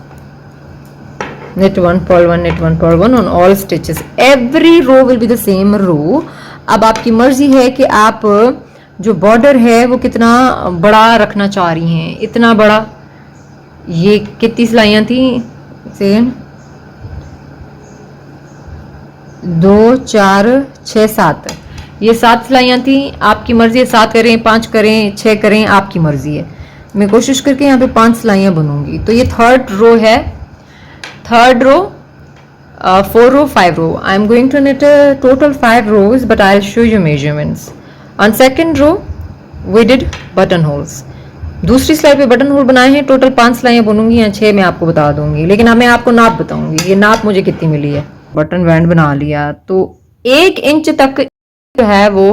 knit 1 purl 1, knit 1 purl 1 on all stitches. Every row will be the same row. अब आपकी मर्जी है कि आप जो बॉर्डर है वो कितना बड़ा रखना चाह रही हैं। इतना बड़ा, ये कितनी सिलाइयाँ थी, सेम 2 4 6 7, ये 7 सिलाइयाँ थी। आपकी मर्जी है 7 करें, 5 करें, 6 करें, आपकी मर्जी है। मैं कोशिश करके यहाँ पे 5 सिलाइयाँ बनूंगी। तो ये थर्ड रो है, third row, 4 row, 5 row. I am going to knit a total 5 rows, but I'll show you measurements. On second row we did button holes. दूसरी स्लाइड पे बटन होल बनाए हैं। टोटल 5 सिलाइयाँ बुनूंगी या 6 मैं आपको बता दूंगी, लेकिन मैं आपको नाप बताऊंगी। ये नाप मुझे कितनी मिली है। बटन बैंड बना लिया तो 1 इंच तक जो है वो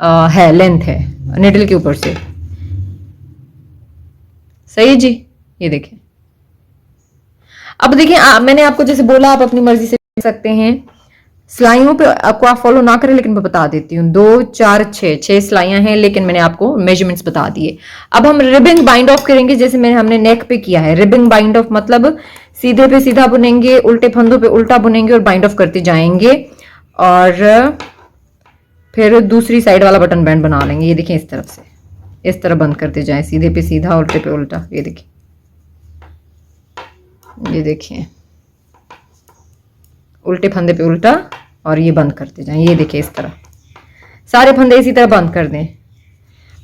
है, लेंथ है निडल के ऊपर से। सही जी, ये देखें। अब देखिए, मैंने आपको जैसे बोला, आप अपनी मर्जी से कर सकते हैं। सिलाइयों पे आपको आप फॉलो ना करें, लेकिन मैं बता देती हूँ। 2 4 6 सिलाइयां हैं, लेकिन मैंने आपको मेजरमेंट्स बता दिए। अब हम रिबिंग बाइंड ऑफ करेंगे, जैसे हमने नेक पे किया है। रिबिंग बाइंड ऑफ मतलब सीधे पे सीधा बुनेंगे, उल्टे फंदों पे उल्टा बुनेंगे और बाइंड ऑफ करते जाएंगे। और फिर दूसरी साइड वाला बटन बैंड बना लेंगे। ये देखिए, इस तरफ से इस तरह बंद करते जाएं, सीधे पे सीधा, उल्टे पे उल्टा। ये देखिए, ये देखिए, उल्टे फंदे पे उल्टा और ये बंद करते जाएं। ये देखिए, इस तरह सारे फंदे इसी तरह बंद कर दें।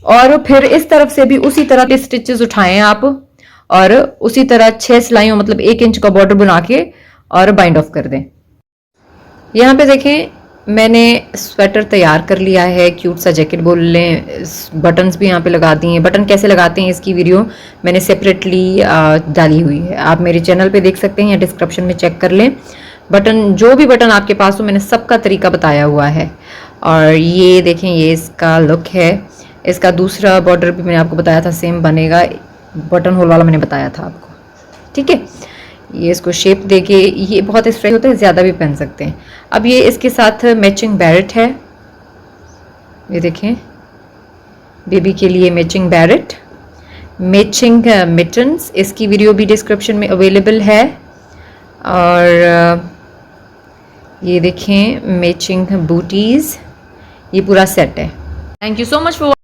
और फिर इस तरफ से भी उसी तरह के स्टिचेस उठाएं आप, और उसी तरह 6 सिलाइयों मतलब 1 इंच का बॉर्डर बना के और बाइंड ऑफ कर दें। यहाँ पे देखें, मैंने स्वेटर तैयार कर लिया है, क्यूट सा जैकेट बोल लें। बटन्स भी यहाँ पे लगा दिए हैं। बटन कैसे लगाते हैं इसकी वीडियो मैंने सेपरेटली डाली हुई है, आप मेरे चैनल पे देख सकते हैं या डिस्क्रिप्शन में चेक कर लें। बटन, जो भी बटन आपके पास हो, मैंने सबका तरीका बताया हुआ है। और ये देखें, ये इसका लुक है। इसका दूसरा बॉर्डर भी मैंने आपको बताया था, सेम बनेगा। बटन होल वाला मैंने बताया था आपको, ठीक है। ये इसको शेप देके, ये बहुत स्ट्रेट होता है, ज़्यादा भी पहन सकते हैं। अब ये इसके साथ मैचिंग बैरेट है। ये देखें, बेबी के लिए मैचिंग बैरेट, मैचिंग मिटन्स। इसकी वीडियो भी डिस्क्रिप्शन में अवेलेबल है। और ये देखें, मैचिंग बूटीज़। ये पूरा सेट है। Thank you so much for